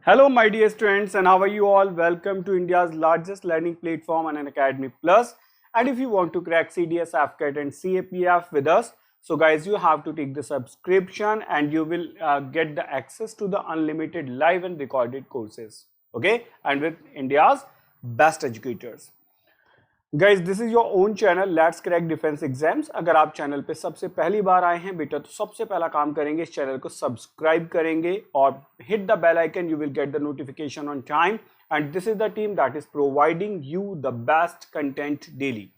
Hello, my dear students, and how are you all? Welcome to India's largest learning platform and an Academy Plus. And if you want to crack CDS, AFCAT, and CAPF with us, so guys, you have to take the subscription, and you will get the access to the unlimited live and recorded courses. Okay, and with India's best educators. Guys this is your own channel let's crack defence exams. अगर आप channel पे सबसे पहली बार आए हैं बेटा तो सबसे पहला काम करेंगे, इस चैनल को सब्सक्राइब करेंगे और hit the bell icon, you will get the notification on time. And this is the team that is providing you the best content daily.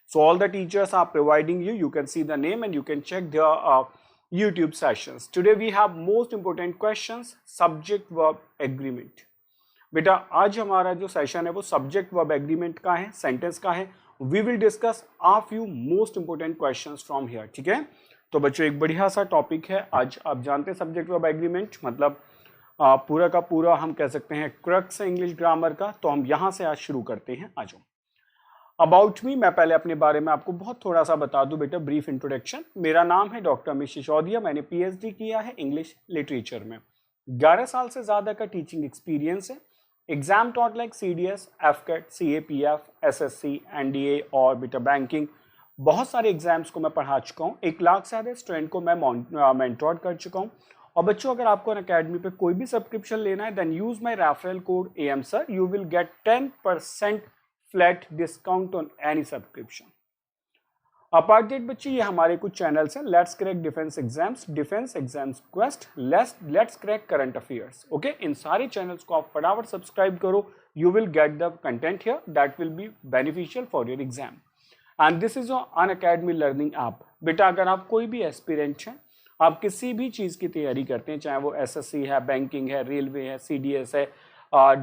So all the teachers are providing you can see the name and you can check their YouTube sessions. Today we have most important questions, subject verb agreement. बेटा आज हमारा जो session है वो subject verb agreement का है, sentence का है। We will discuss a few most important questions from here, ठीक है। तो बच्चों एक बढ़िया सा टॉपिक है आज। आप जानते हैं सब्जेक्ट वर्ब एग्रीमेंट मतलब पूरा का पूरा हम कह सकते हैं क्रक्स है इंग्लिश ग्रामर का। तो हम यहाँ से आज शुरू करते हैं। आ जाओ। अबाउट मी, मैं पहले अपने बारे में आपको बहुत थोड़ा सा बता दूं बेटा, ब्रीफ इंट्रोडक्शन। मेरा नाम है डॉक्टर अमित सिसोदिया। मैंने PhD किया है इंग्लिश लिटरेचर में। 11 साल से ज्यादा का टीचिंग एक्सपीरियंस है। Exam taught like CDS, AFCAT, CAPF, SSC, NDA और बेटा बैंकिंग, बहुत सारे एग्जाम्स को मैं पढ़ा चुका हूँ। 1 लाख से ज्यादा स्टूडेंट को मैं मेंटोर कर चुका हूँ। और बच्चों अगर आपको अकेडमी पे कोई भी सब्सक्रिप्शन लेना है then use my referral code AMSIR, you will get 10% flat discount on any subscription. Apart that बच्चे ये हमारे कुछ चैनल्स हैं, let's crack defence exams quest, let's crack current affairs. Okay, इन सारे चैनल्स को आप फटाफट सब्सक्राइब करो, you will get the content here that will be beneficial for your exam. And this is your Unacademy learning app. बेटा अगर आप कोई भी एस्पिरेंट हैं, आप किसी भी चीज की तैयारी करते हैं, चाहे वो SSC है, बैंकिंग है, रेलवे है, CDS है,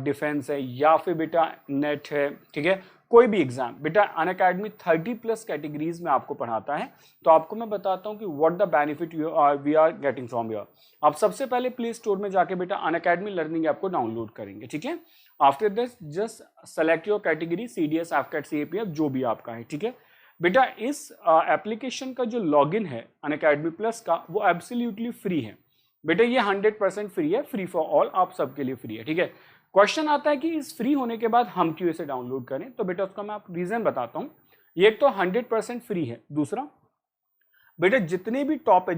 डिफेंस है या फिर बेटा नेट है, ठीक है, कोई भी एग्जाम, बेटा अनअकैडमी 30+ कैटेगरीज में आपको पढ़ाता है। तो आपको मैं बताता हूं कि what the benefit we are getting from here. आप सबसे पहले प्ले स्टोर में जाके बेटा अनअकैडमी लर्निंग ऐप को डाउनलोड करेंगे, ठीक है। After this just select your category, CDS, AFCAT, CAPF, जो भी आपका है, ठीक है। बेटा इस एप्लीकेशन का जो लॉगिन है अनअकैडमी प्लस का, वो एब्सोल्युटली फ्री है। बेटा ये 100% फ्री है, फ्री फॉर ऑल, आप सबके लिए फ्री है, ठीक है। क्वेश्चन आता है कि इस फ्री होने के बाद हम क्यों इसे डाउनलोड करें, तो बेटा उसका मैं आपको रीजन बताता हूं। ये एक तो 100% फ्री है, दूसरा बेटा जितने भी टॉप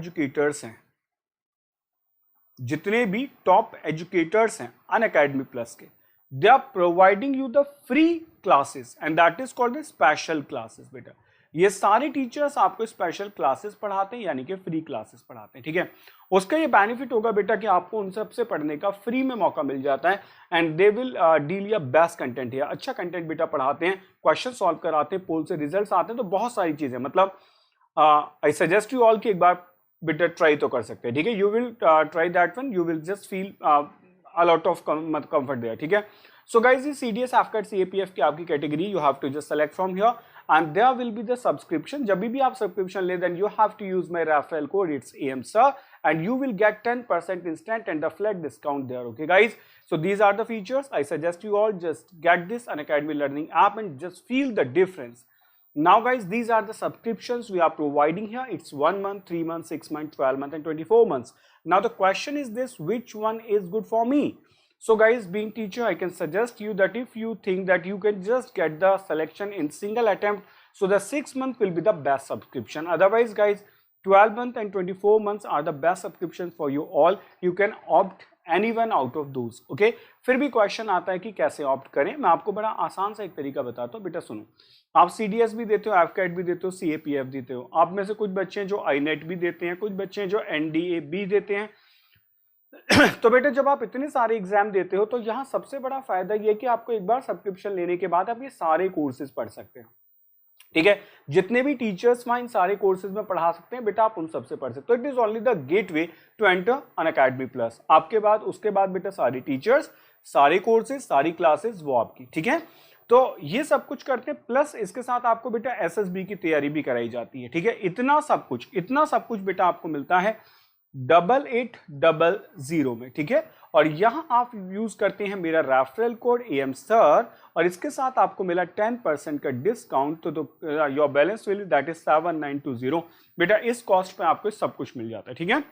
एजुकेटर्स हैं अनअकैडमी प्लस के, they are providing you the free classes and that is called special classes. बेटा ये सारे टीचर्स आपको स्पेशल क्लासेस पढ़ाते हैं, यानी कि फ्री क्लासेस पढ़ाते हैं, ठीक है। उसका ये बेनिफिट होगा बेटा कि आपको उन सबसे पढ़ने का फ्री में मौका मिल जाता है एंड दे विल डील या बेस्ट कंटेंट है, अच्छा कंटेंट बेटा पढ़ाते हैं, क्वेश्चन सॉल्व कराते हैं, पोल से रिजल्ट्स आते हैं, तो बहुत सारी चीजें। मतलब आई सजेस्ट यू ऑल कि एक बार बेटा ट्राई तो कर सकते हैं, ठीक है। You will try that one, you will just feel a lot of comfort there, ठीक है। So guys, this CDS, AFCAT, CAPF की आपकी category, you have to just select from here and there will be the subscription. जब भी आप subscription ले then you have to use my referral code, it's AMSIR, and you will get 10% instant and the flat discount there. Okay guys, so these are the features. I suggest you all just get this Unacademy learning app and just feel the difference. Now guys, these are the subscriptions we are providing here. It's 1 month, 3 months, 6 months, 12 months and 24 months. Now the question is this, which one is good for me? So guys, being teacher, I can suggest you that if you think that you can just get the selection in single attempt, so the 6 month will be the best subscription. Otherwise guys, 12 month and 24 months are the best subscriptions for you all. You can opt anyone out of those. Okay, फिर भी question आता है कि कैसे opt करें। मैं आपको बड़ा आसान सा एक तरीका बताता हूँ। बेटा सुनो, आप CDS भी देते हो, AFCAT भी देते हो, CAPF देते हो। आप में से कुछ बच्चे हैं जो INET भी देते हैं, कुछ बच्चे हैं जो NDA भी देते हैं। तो बेटा जब आप इतने सारे एग्जाम देते हो तो यहाँ सबसे बड़ा फायदा ये कि आपको एक बार सब्सक्रिप्शन लेने के बाद आप ये सारे कोर्सेज पढ़ सकते हो, ठीक है। जितने भी टीचर्स वहां इन सारे कोर्सेज में पढ़ा सकते हैं बेटा, आप उन सबसे पढ़ सकते हो। It is only the gateway to enter Unacademy plus. आपके बाद उसके बाद बेटा सारे टीचर्स, सारे कोर्सेज, सारी क्लासेस वो आपकी, ठीक है। तो ये सब कुछ करते हैं, प्लस इसके साथ आपको बेटा SSB की तैयारी भी कराई जाती है, ठीक है। इतना सब कुछ बेटा आपको मिलता है 8800 में, ठीक है। और यहां आप यूज करते हैं मेरा रेफरल कोड AMSIR और इसके साथ आपको मिला 10% का डिस्काउंट। तो your balance value that is 7920। बेटा इस कॉस्ट पे आपको सब कुछ मिल जाता है, ठीक है।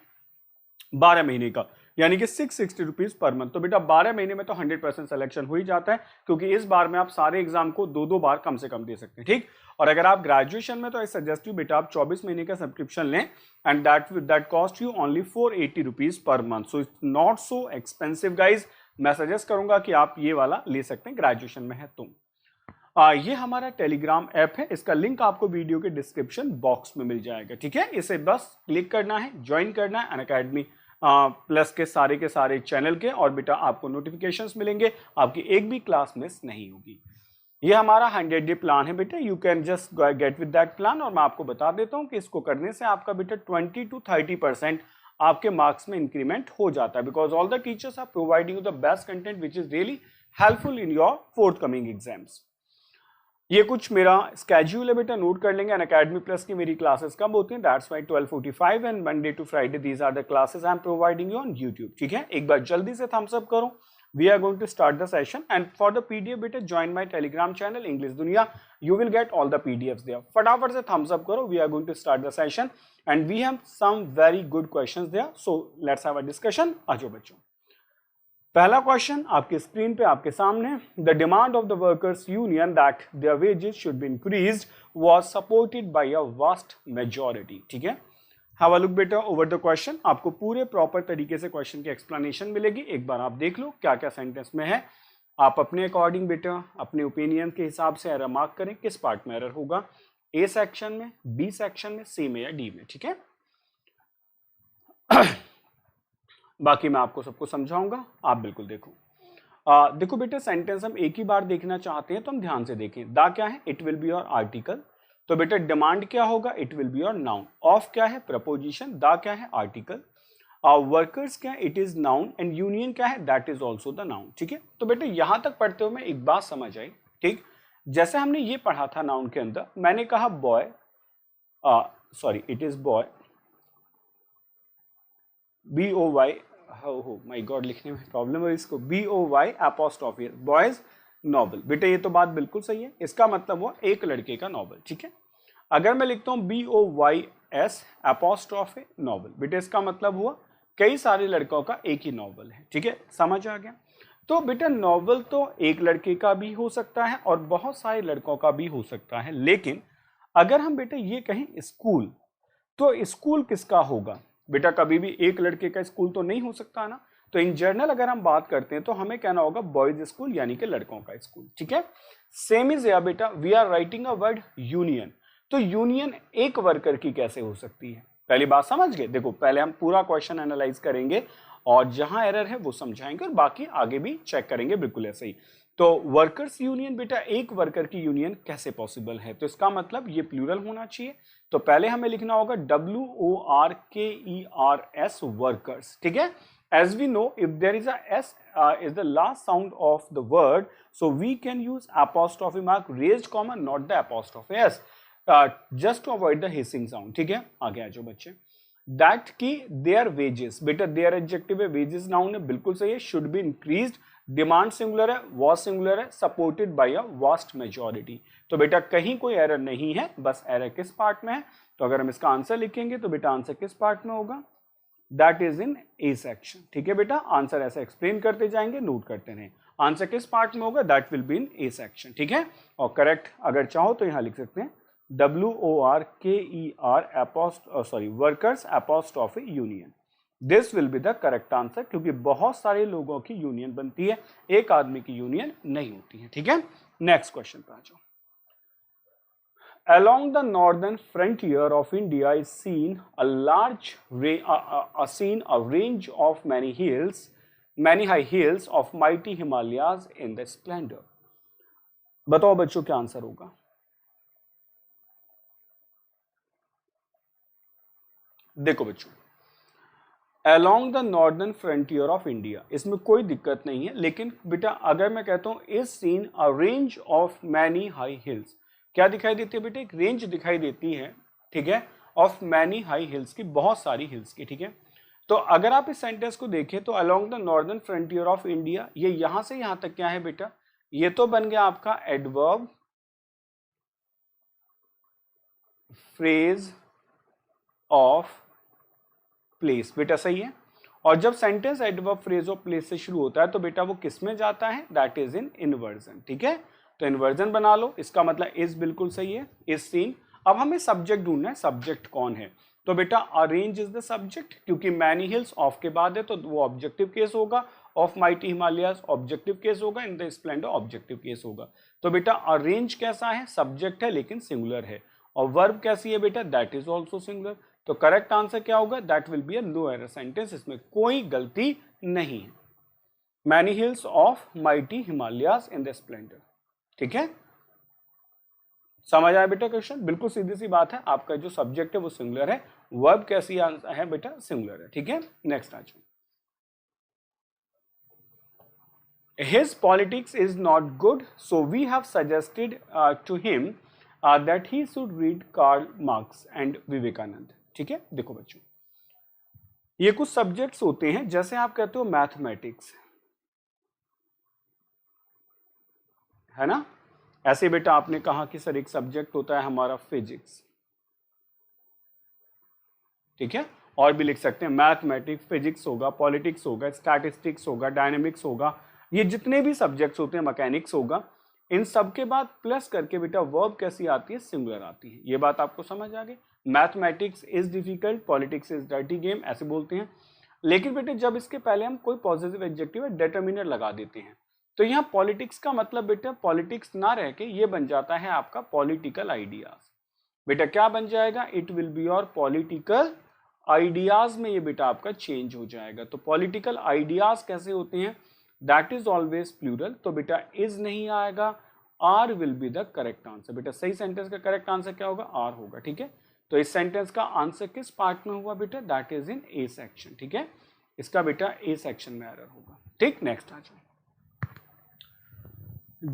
12 महीने का यानी कि 660 रुपीज पर मंथ। तो बेटा 12 महीने में तो 100% सिलेक्शन हो ही जाता है, क्योंकि इस बार में आप सारे एग्जाम को 2-2 बार कम से कम दे सकते हैं, ठीक। और अगर आप ग्रेजुएशन में, तो आई सजेस्ट यू बेटा आप 24 महीने का सब्सक्रिप्शन लें, and that cost you only 480 rupees per month. So it's not so expensive guys. मैं सजेस्ट करूंगा कि आप ये वाला ले सकते हैं, ग्रेजुएशन में है तो। ये हमारा टेलीग्राम ऐप है, इसका लिंक आपको वीडियो के डिस्क्रिप्शन बॉक्स में मिल जाएगा, ठीक है। इसे बस क्लिक करना है, ज्वाइन करना है अनअकैडमी प्लस के सारे चैनल के, और बेटा आपको नोटिफिकेशंस मिलेंगे, आपकी एक भी क्लास मिस नहीं होगी। ये हमारा 100 डे प्लान है बेटा, you can just get with that plan. और मैं आपको बता देता हूँ कि इसको करने से आपका बेटा 20 to 30% आपके मार्क्स में इंक्रीमेंट हो जाता है, because all the teachers are providing the best content which is really helpful in your forthcoming exams. ये कुछ मेरा स्केड्यूल है बेटा, नोट कर लेंगे। अनअकैडमी प्लस की मेरी क्लासेस कब होती हैं, that's why 12:45 and Monday to Friday these are the classes I am providing you on YouTube, ठीक है। एक बार जल्दी से थम्स अप करो। We are going to start the session, and for the PDF बेटा join my Telegram channel English दुनिया, you will get all the PDFs there. फटाफट से थम्स अप करो। We are going to start the session and we have some very good questions there, so let's have a discussion. आ जाओ बच्चों, पहला question आपकी screen पे आपके सामने। The demand of the workers union that their wages should be increased was supported by a vast majority, ठीक है। हैव अ लुक बेटा ओवर द क्वेश्चन। आपको पूरे प्रॉपर तरीके से क्वेश्चन की एक्सप्लेनेशन मिलेगी, एक बार आप देख लो क्या क्या सेंटेंस में है। आप अपने अकॉर्डिंग बेटा अपने ओपिनियन के हिसाब से एरर मार्क करें, किस पार्ट में एरर होगा, ए सेक्शन में, बी सेक्शन में, सी में या डी में, ठीक है। बाकी मैं आपको सबको समझाऊंगा, आप बिल्कुल देखो। देखो बेटा सेंटेंस हम एक ही बार देखना चाहते हैं, तो हम ध्यान से देखें। दा क्या है, it will be your article. तो बेटा डिमांड क्या होगा, it will be your noun. Of क्या है, प्रपोजिशन। दा क्या है, आर्टिकल। वर्कर्स क्या है, it is noun. And union क्या है, that is also the noun, ठीक है। तो बेटा यहां तक पढ़ते हुए मैं एक बात समझ आई, ठीक। जैसे हमने ये पढ़ा था नाउन के अंदर, मैंने कहा boy, sorry it is boy, BOY, हो माय गॉड लिखने में प्रॉब्लम है इसको, BOY एपोस्ट्रोफी, बॉयज नॉवल। बेटा ये तो बात बिल्कुल सही है, इसका मतलब हुआ एक लड़के का नॉवल, ठीक है। अगर मैं लिखता हूं BOYS एपोस्ट्रोफी नॉवल, बेटा इसका मतलब हुआ कई सारे लड़कों का एक ही नॉवल है, ठीक है। समझ आ गया। तो बेटा नॉवल तो एक लड़के का भी हो सकता है और बहुत सारे लड़कों का भी हो सकता है, लेकिन अगर हम बेटा ये कहें स्कूल, तो स्कूल किसका होगा बेटा, कभी भी एक लड़के का स्कूल तो नहीं हो सकता ना। तो इन जनरल अगर हम बात करते हैं तो हमें कहना होगा बॉयज स्कूल, यानी कि लड़कों का स्कूल, ठीक है। सेम इज या बेटा we are writing a word union. तो यूनियन एक वर्कर की कैसे हो सकती है, पहली बात समझ गए। देखो पहले हम पूरा क्वेश्चन एनालाइज करेंगे और जहां एरर है वो समझाएंगे और बाकी आगे भी चेक करेंगे, बिल्कुल ऐसे ही। तो वर्कर्स यूनियन बेटा एक वर्कर की यूनियन कैसे पॉसिबल है, तो इसका मतलब ये प्लूरल होना चाहिए। तो पहले हमें लिखना होगा WORKERS वर्कर्स, ठीक है। As we know, if there is a S is the last sound of the word, so we can use apostrophe mark raised comma, not the apostrophe S, just to avoid the hissing sound, ठीक है। आगे आ जाओ बच्चे। That की there wages, बेटा there adjective है, wages noun है, बिल्कुल सही है। Should be increased, demand singular है, वाज सिंगुलर है, supported by a vast majority. तो बेटा कहीं कोई एरर नहीं है, बस एरर किस पार्ट में है। तो अगर हम इसका आंसर लिखेंगे तो बेटा आंसर किस पार्ट में होगा, that is in A section, ठीक है बेटा। आंसर ऐसे एक्सप्लेन करते जाएंगे, नोट करते रहें। आंसर किस पार्ट में होगा, that will be in A section, ठीक है। और करेक्ट अगर चाहो तो यहां लिख सकते हैं WORKER workers apostrophe union. This will be the correct answer, क्योंकि बहुत सारे लोगों की यूनियन बनती है, एक आदमी की यूनियन नहीं होती है, ठीक है। नेक्स्ट क्वेश्चन पे आ जाओ। Along the northern frontier of India is seen a range of many high hills of mighty Himalayas in the splendor. बताओ बच्चों क्या आंसर होगा। देखो बच्चों, Along the northern frontier of India, इसमें कोई दिक्कत नहीं है, लेकिन बेटा अगर मैं कहता हूं is seen a range of many high hills, क्या दिखाई देती है बेटे, एक रेंज दिखाई देती है, ठीक है, ऑफ मैनी हाई हिल्स की, बहुत सारी हिल्स की, ठीक है। तो अगर आप इस सेंटेंस को देखें तो along the northern frontier of India, ये यहां से यहां तक क्या है बेटा, ये तो बन गया आपका एडवर्ब फ्रेज ऑफ प्लेस, बेटा सही है। और जब सेंटेंस एडवर्ब फ्रेज और प्लेस से शुरू होता है तो बेटा वो किस में जाता है, दैट इज इन इन्वर्जन। ठीक है, तो इन्वर्जन बना लो, इसका मतलब इज बिल्कुल सही है, इज सीन। अब हमें सब्जेक्ट ढूंढना है, सब्जेक्ट कौन है, तो बेटा अरेंज इज द सब्जेक्ट, क्योंकि मैनी हिल्स ऑफ के बाद है तो वो ऑब्जेक्टिव केस होगा, of mighty Himalayas objective case होगा, in the splendour objective case होगा। तो बेटा अरेंज कैसा है, सब्जेक्ट है लेकिन सिंगुलर है, और वर्ब कैसी है बेटा, दैट इज ऑल्सो सिंगुलर। तो करेक्ट आंसर क्या होगा, that will be a no error sentence, इसमें कोई गलती नहीं है। Many hills of mighty Himalayas in the splendour. ठीक है, समझ आया बेटा क्वेश्चन, बिल्कुल सीधी सी बात है, आपका जो सब्जेक्ट है वो सिंगुलर है, वर्ब कैसी है बेटा, सिंगुलर है। ठीक है, नेक्स्ट आ जाओ। His politics is not good, so we have suggested to him that he should read Karl Marx and Vivekanand। ठीक है, देखो बच्चों, ये कुछ सब्जेक्ट्स होते हैं, जैसे आप कहते हो मैथमेटिक्स, है ना, ऐसे बेटा आपने कहा कि सर एक सब्जेक्ट होता है हमारा फिजिक्स। ठीक है, और भी लिख सकते हैं, मैथमेटिक्स, फिजिक्स होगा, पॉलिटिक्स होगा, स्टैटिस्टिक्स होगा, डायनेमिक्स होगा, ये जितने भी सब्जेक्ट्स होते हैं, मैकेनिक्स होगा, इन सब के बाद प्लस करके बेटा वर्ब कैसी आती है, सिंगुलर आती है। ये बात आपको समझ आ गई। Mathematics is difficult, politics is dirty game, ऐसे बोलते हैं। लेकिन बेटे जब इसके पहले हम कोई पॉजिटिव एडजेक्टिव या डिटर्मिनर लगा देते हैं, तो यहाँ पॉलिटिक्स का मतलब बेटा पॉलिटिक्स ना रह के ये बन जाता है आपका पॉलिटिकल आइडियाज। बेटा क्या बन जाएगा, it will be your political ideas में ये बेटा आपका चेंज हो जाएगा। तो पॉलिटिकल आइडियाज कैसे होते हैं, दैट इज ऑलवेज प्लूरल, तो बेटा इज नहीं आएगा, are will be the correct answer. बेटा सही सेंटेंस का करेक्ट आंसर क्या होगा, आर होगा। ठीक है, तो इस सेंटेंस का आंसर किस पार्ट में हुआ बेटा, that is in A section. ठीक है, इसका बेटा ए सेक्शन में एरर होगा। ठीक, नेक्स्ट आ जाए।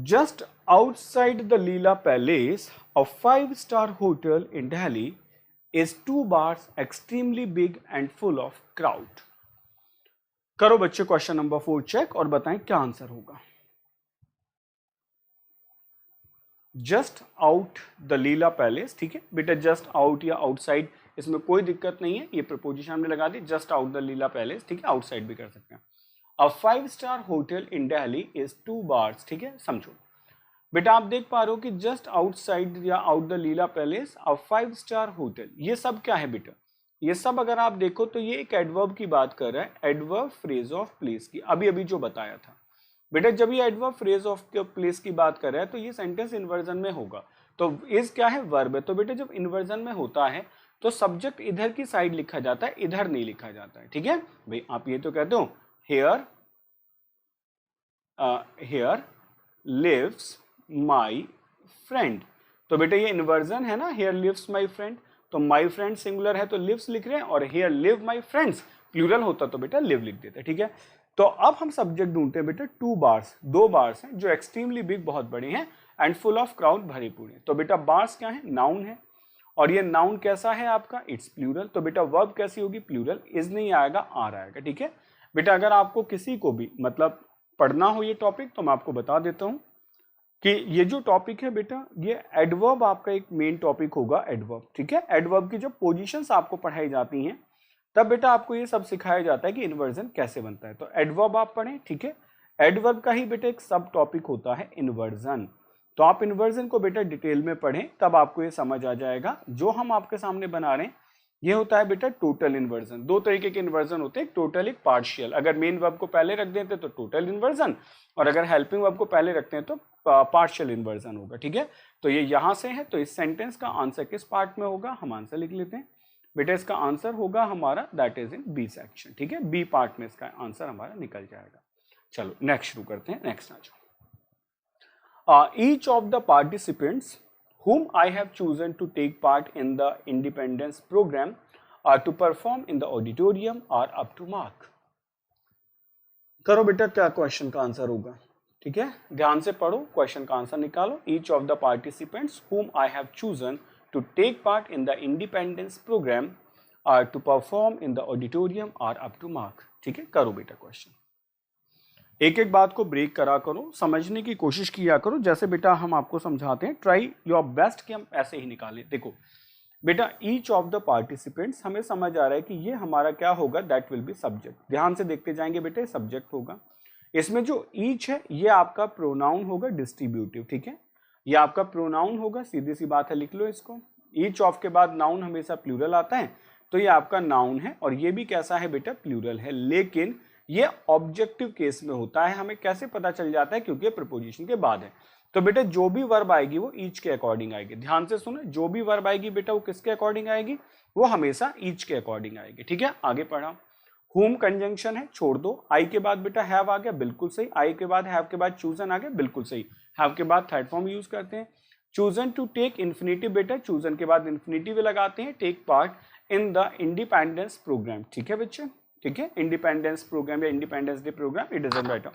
Just outside the Leela palace, a 5-star hotel in Delhi is 2 bars, extremely big and full of crowd। करो बच्चे क्वेश्चन नंबर 4 चेक और बताएं क्या आंसर होगा। Just out the Leela palace, ठीक है बेटा, जस्ट आउट या आउटसाइड इसमें कोई दिक्कत नहीं है, ये प्रपोजिशन हमने लगा दी, just out the Leela palace. ठीक है, आउटसाइड भी कर सकते हैं। A 5-star hotel in Delhi is 2 bars। ठीक है, समझो बेटा, आप देख पा रहे हो कि जस्ट आउटसाइड या out the Leela palace, a 5-star hotel, ये सब क्या है बेटा, ये सब अगर आप देखो तो ये एक एडवर्ब की बात कर रहा है, एडवर्ब फ्रेज ऑफ प्लेस की, अभी अभी जो बताया था बेटा। जब ये एडवर्ब फ्रेज ऑफ प्लेस की बात कर रहा है तो ये सेंटेंस इन्वर्जन में होगा, तो इज क्या है, वर्ब है। तो बेटा जब इन्वर्जन में होता है तो सब्जेक्ट इधर की साइड लिखा जाता है, इधर नहीं लिखा जाता है। ठीक है भाई, आप ये तो कहते हो here here lives my friend, तो बेटा ये इन्वर्जन है ना, हियर लिव्स माई फ्रेंड, तो माई फ्रेंड सिंगुलर है तो लिव्स लिख रहे हैं, और here live my friends plural होता तो बेटा लिव लिख देते। ठीक है, तो अब हम सब्जेक्ट ढूंढते हैं बेटा, 2 bars, 2 bars हैं जो एक्सट्रीमली बिग, बहुत बड़े हैं, एंड फुल ऑफ क्राउड, भरे पूरे। तो बेटा bars क्या है, नाउन है, और ये नाउन कैसा है आपका, इट्स प्लूरल, तो बेटा वर्ब कैसी होगी, प्लूरल, इज नहीं आएगा, आर आएगा। ठीक है बेटा, अगर आपको किसी को भी मतलब पढ़ना हो ये टॉपिक तो मैं आपको बता देता हूँ कि ये जो टॉपिक है बेटा, ये एडवर्ब आपका एक मेन टॉपिक होगा, एडवर्ब। ठीक है, एडवर्ब की जो पोजीशंस आपको पढ़ाई जाती हैं तब बेटा आपको ये सब सिखाया जाता है कि इन्वर्जन कैसे बनता है, तो एडवर्ब आप पढ़ें। ठीक है, एडवर्ब का ही बेटा एक सब टॉपिक होता है इन्वर्जन, तो आप इन्वर्जन को बेटा डिटेल में पढ़ें, तब आपको ये समझ आ जाएगा। जो हम आपके सामने बना रहे हैं ये होता है बेटा टोटल इन्वर्जन। 2 तरीके के इन्वर्जन होते हैं, एक टोटल, एक पार्शियल। अगर मेन वर्ब को पहले रख देते तो टोटल इन्वर्जन, और अगर हेल्पिंग वर्ब को पहले रखते हैं तो पार्शियल इन्वर्जन होगा। ठीक है, तो ये यहां से है, तो इस सेंटेंस का आंसर किस पार्ट में होगा, हम आंसर लिख लेते हैं बेटा, इसका आंसर होगा हमारा, that is in B section. ठीक है, बी पार्ट में इसका आंसर हमारा निकल जाएगा। चलो नेक्स्ट शुरू करते हैं, नेक्स्ट आ जाओ। Each of the participants whom I have chosen to take part in the independence program to perform in the auditorium are up to mark। करो बेटा क्या क्वेश्चन का आंसर होगा। ठीक है, ध्यान से पढ़ो, क्वेश्चन का आंसर निकालो। Each of the participants whom I have chosen to take part in the independence program to perform in the auditorium are up to mark। ठीक है, करो बेटा क्वेश्चन, एक एक बात को ब्रेक करा करो, समझने की कोशिश किया करो, जैसे बेटा हम आपको समझाते हैं, ट्राई योर बेस्ट कि हम ऐसे ही निकालें। देखो बेटा ईच ऑफ द पार्टिसिपेंट्स, हमें समझ आ रहा है कि ये हमारा क्या होगा, दैट विल बी सब्जेक्ट। ध्यान से देखते जाएंगे बेटे, सब्जेक्ट होगा। इसमें जो ईच है ये आपका प्रोनाउन होगा डिस्ट्रीब्यूटिव, ठीक है, ये आपका प्रोनाउन होगा, सीधी सी बात है, लिख लो इसको। ईच ऑफ के बाद नाउन हमेशा प्लूरल आता है, तो ये आपका नाउन है, और ये भी कैसा है बेटा, प्लूरल है। लेकिन ये ऑब्जेक्टिव केस में होता है। हमें कैसे पता चल जाता है, क्योंकि प्रीपोजिशन के बाद है। तो बेटा जो भी वर्ब आएगी वो ईच के अकॉर्डिंग आएगी। ध्यान से सुनो, जो भी वर्ब आएगी बेटा वो किसके अकॉर्डिंग आएगी, वो हमेशा ईच के अकॉर्डिंग आएगी, ठीक है। आगे पढ़ा, हुम कंजंक्शन है, छोड़ दो। आई के बाद बेटा हैव आ गया, बिल्कुल सही। आई के बाद हैव के बाद चूजन आ गया, बिल्कुल सही। हैव के बाद थर्ड फॉर्म यूज करते हैं। चूजन टू टेक इन्फिनिटिव बेटा, चूजन के बाद इन्फिनिटिव लगाते हैं। Take part in the independence programme, ठीक है बच्चे, ठीक है, इंडिपेंडेंस प्रोग्राम या independence day programme, it doesn't matter.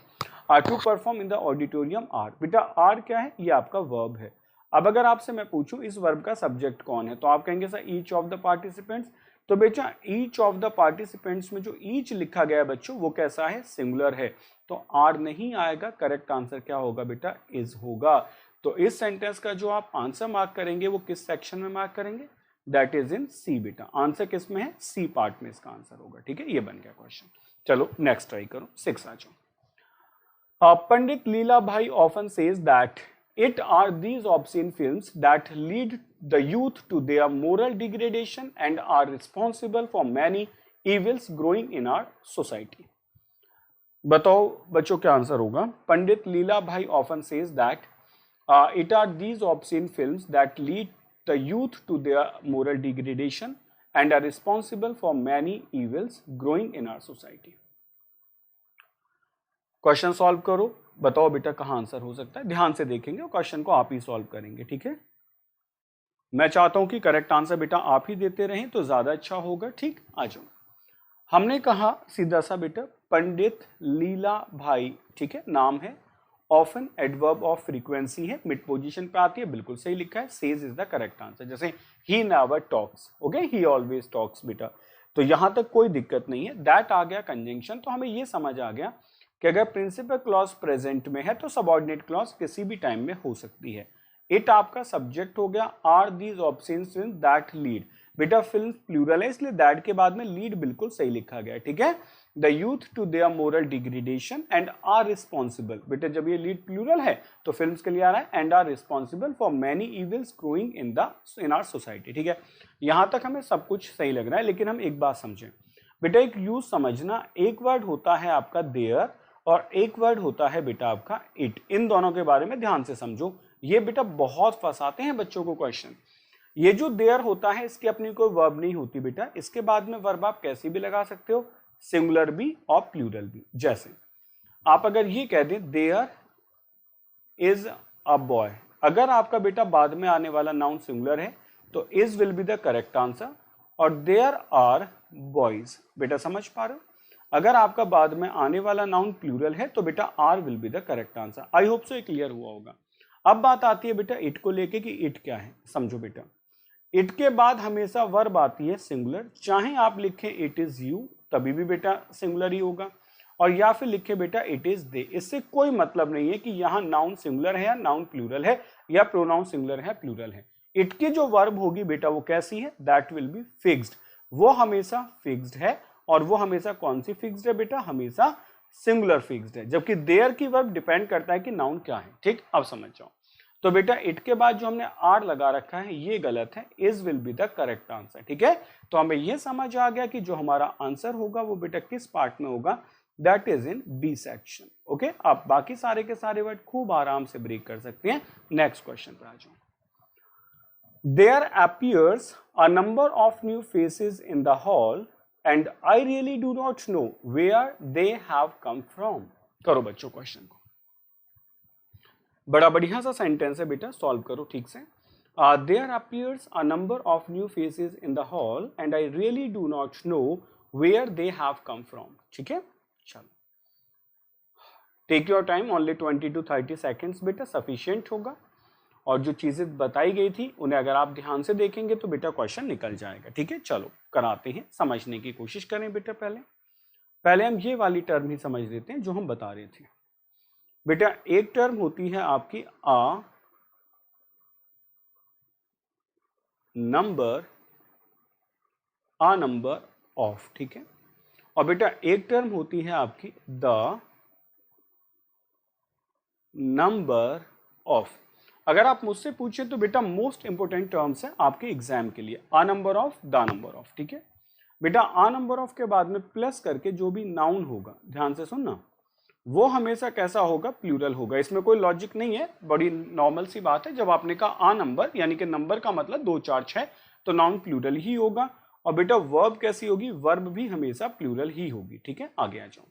To perform in the auditorium are, बेटा आर क्या है, ये आपका वर्ब है। अब अगर आपसे मैं पूछूं इस वर्ब का सब्जेक्ट कौन है, तो आप कहेंगे sir each of the participants. तो बेटा ईच ऑफ द पार्टिसिपेंट्स में जो ईच लिखा गया है बच्चों वो कैसा है, सिंगुलर है, तो आर नहीं आएगा। करेक्ट आंसर क्या होगा बेटा, इज होगा। तो इस सेंटेंस का जो आप आंसर मार्क करेंगे वो किस सेक्शन में मार्क करेंगे, दैट इज इन सी बेटा। आंसर किस में है, सी पार्ट में इसका आंसर होगा, ठीक है। ये बन गया क्वेश्चन। चलो नेक्स्ट ट्राई करो, 6 आ जाओ। Pandit Leela Bhai often says that it are these obscene films that lead the youth to their moral degradation and are responsible for many evils growing in our society. बताओ बच्चों क्या answer होगा। पंडित लीला भाई often says that it are these obscene films that lead the youth to their moral degradation and are responsible for many evils growing in our society. Question solve करो, बताओ बेटा कहाँ answer हो सकता है। ध्यान से देखेंगे और क्वेश्चन को आप ही सॉल्व करेंगे, ठीक है। मैं चाहता हूं कि करेक्ट आंसर बेटा आप ही देते रहें तो ज्यादा अच्छा होगा, ठीक। आ जाओ, हमने कहा सीधा सा बेटा पंडित लीला भाई, ठीक है, नाम है। ऑफन एडवर्ब ऑफ फ्रीक्वेंसी है, मिड पोजीशन पे आती है, बिल्कुल सही लिखा है। Says is the correct answer. जैसे he never talks, okay, he always talks बेटा, तो यहां तक कोई दिक्कत नहीं है। दैट आ गया कंजंक्शन, तो हमें ये समझ आ गया कि अगर प्रिंसिपल क्लॉज प्रेजेंट में है तो सबऑर्डिनेट क्लॉज किसी भी टाइम में हो सकती है। इट आपका सब्जेक्ट हो गया। Are these obscene films that lead, बेटा फिल्म प्लूरल है इसलिए दैट के बाद में लीड बिल्कुल सही लिखा गया है, ठीक है। The youth to their moral degradation and are responsible, बेटा जब ये लीड प्लूरल है तो फिल्म्स के लिए आ रहा है and are responsible for many evils growing in our society, ठीक है। यहां तक हमें सब कुछ सही लग रहा है, लेकिन हम एक बात समझें बेटा, एक यूज समझना, एक वर्ड होता है आपका देयर और एक वर्ड होता है बेटा आपका इट। इन दोनों के बारे में ध्यान से समझो, ये बेटा बहुत फंसाते हैं बच्चों को क्वेश्चन। ये जो देयर होता है इसकी अपनी कोई वर्ब नहीं होती बेटा, इसके बाद में वर्ब आप कैसी भी लगा सकते हो, सिंगुलर भी और प्लूरल भी। जैसे आप अगर ये कह दें देयर इज अ बॉय, अगर आपका बेटा बाद में आने वाला नाउन सिंगुलर है तो is will be the correct answer, और देयर आर बॉयज, बेटा समझ पा रहे हो। अगर आपका बाद में आने वाला नाउन प्लूरल है तो बेटा are will be the correct answer. I hope so ये क्लियर हुआ होगा। अब बात आती है बेटा इट को लेके कि इट क्या है। समझो बेटा, इट के बाद हमेशा वर्ब आती है सिंगुलर, चाहे आप लिखें इट इज यू तभी भी बेटा सिंगुलर ही होगा, और या फिर लिखे बेटा इट इज दे। इससे कोई मतलब नहीं है कि यहाँ नाउन सिंगुलर है या नाउन प्लूरल है या प्रोनाउन सिंगुलर है प्लूरल है। इट की जो वर्ब होगी बेटा वो कैसी है, दैट विल बी फिक्स्ड, वो हमेशा फिक्स्ड है। और वो हमेशा कौन सी फिक्स्ड है बेटा, हमेशा सिंगुलर फिक्स्ड है। जबकि देयर की वर्ब डिपेंड करता है कि नाउन क्या है, ठीक। अब समझ जाओ, तो बेटा इट के बाद जो हमने आर लगा रखा है ये गलत है, is will be the correct answer, ठीक है। तो हमें ये समझ आ गया कि जो हमारा आंसर होगा वो बेटा किस पार्ट में होगा, that is in B section, okay. आप बाकी सारे के सारे वर्ड खूब आराम से ब्रेक कर सकते हैं। नेक्स्ट क्वेश्चन पर आ जाओ। There appears a number of new faces in the hall and I really do not know where they have come from. करो बच्चों क्वेश्चन को, बड़ा बढ़िया सा सेंटेंस है बेटा, सॉल्व करो ठीक से। There appears a number of new faces in the hall and I really do not know where they have come from. ठीक है, चलो take your time, only 20 to 30 seconds बेटा सफिशियंट होगा। और जो चीजें बताई गई थी उन्हें अगर आप ध्यान से देखेंगे तो बेटा क्वेश्चन निकल जाएगा, ठीक है। चलो कराते हैं, समझने की कोशिश करें बेटा। पहले हम ये वाली टर्म ही समझ लेते हैं जो हम बता रहे थे बेटा। एक टर्म होती है आपकी a number a number of, ठीक है। और बेटा एक टर्म होती है आपकी द नंबर ऑफ। अगर आप मुझसे पूछे तो बेटा मोस्ट इंपोर्टेंट टर्म्स है आपके एग्जाम के लिए, अ number of, the number of, ठीक है। बेटा अ नंबर ऑफ के बाद में प्लस करके जो भी नाउन होगा, ध्यान से सुनना, वो हमेशा कैसा होगा, प्लूरल होगा। इसमें कोई लॉजिक नहीं है, बड़ी नॉर्मल सी बात है। जब आपने कहा आ नंबर, यानी कि नंबर का मतलब 2 4 6, तो नाउन प्लूरल ही होगा। और बेटा वर्ब कैसी होगी, वर्ब भी हमेशा प्लूरल ही होगी, ठीक है। आगे आ जाओ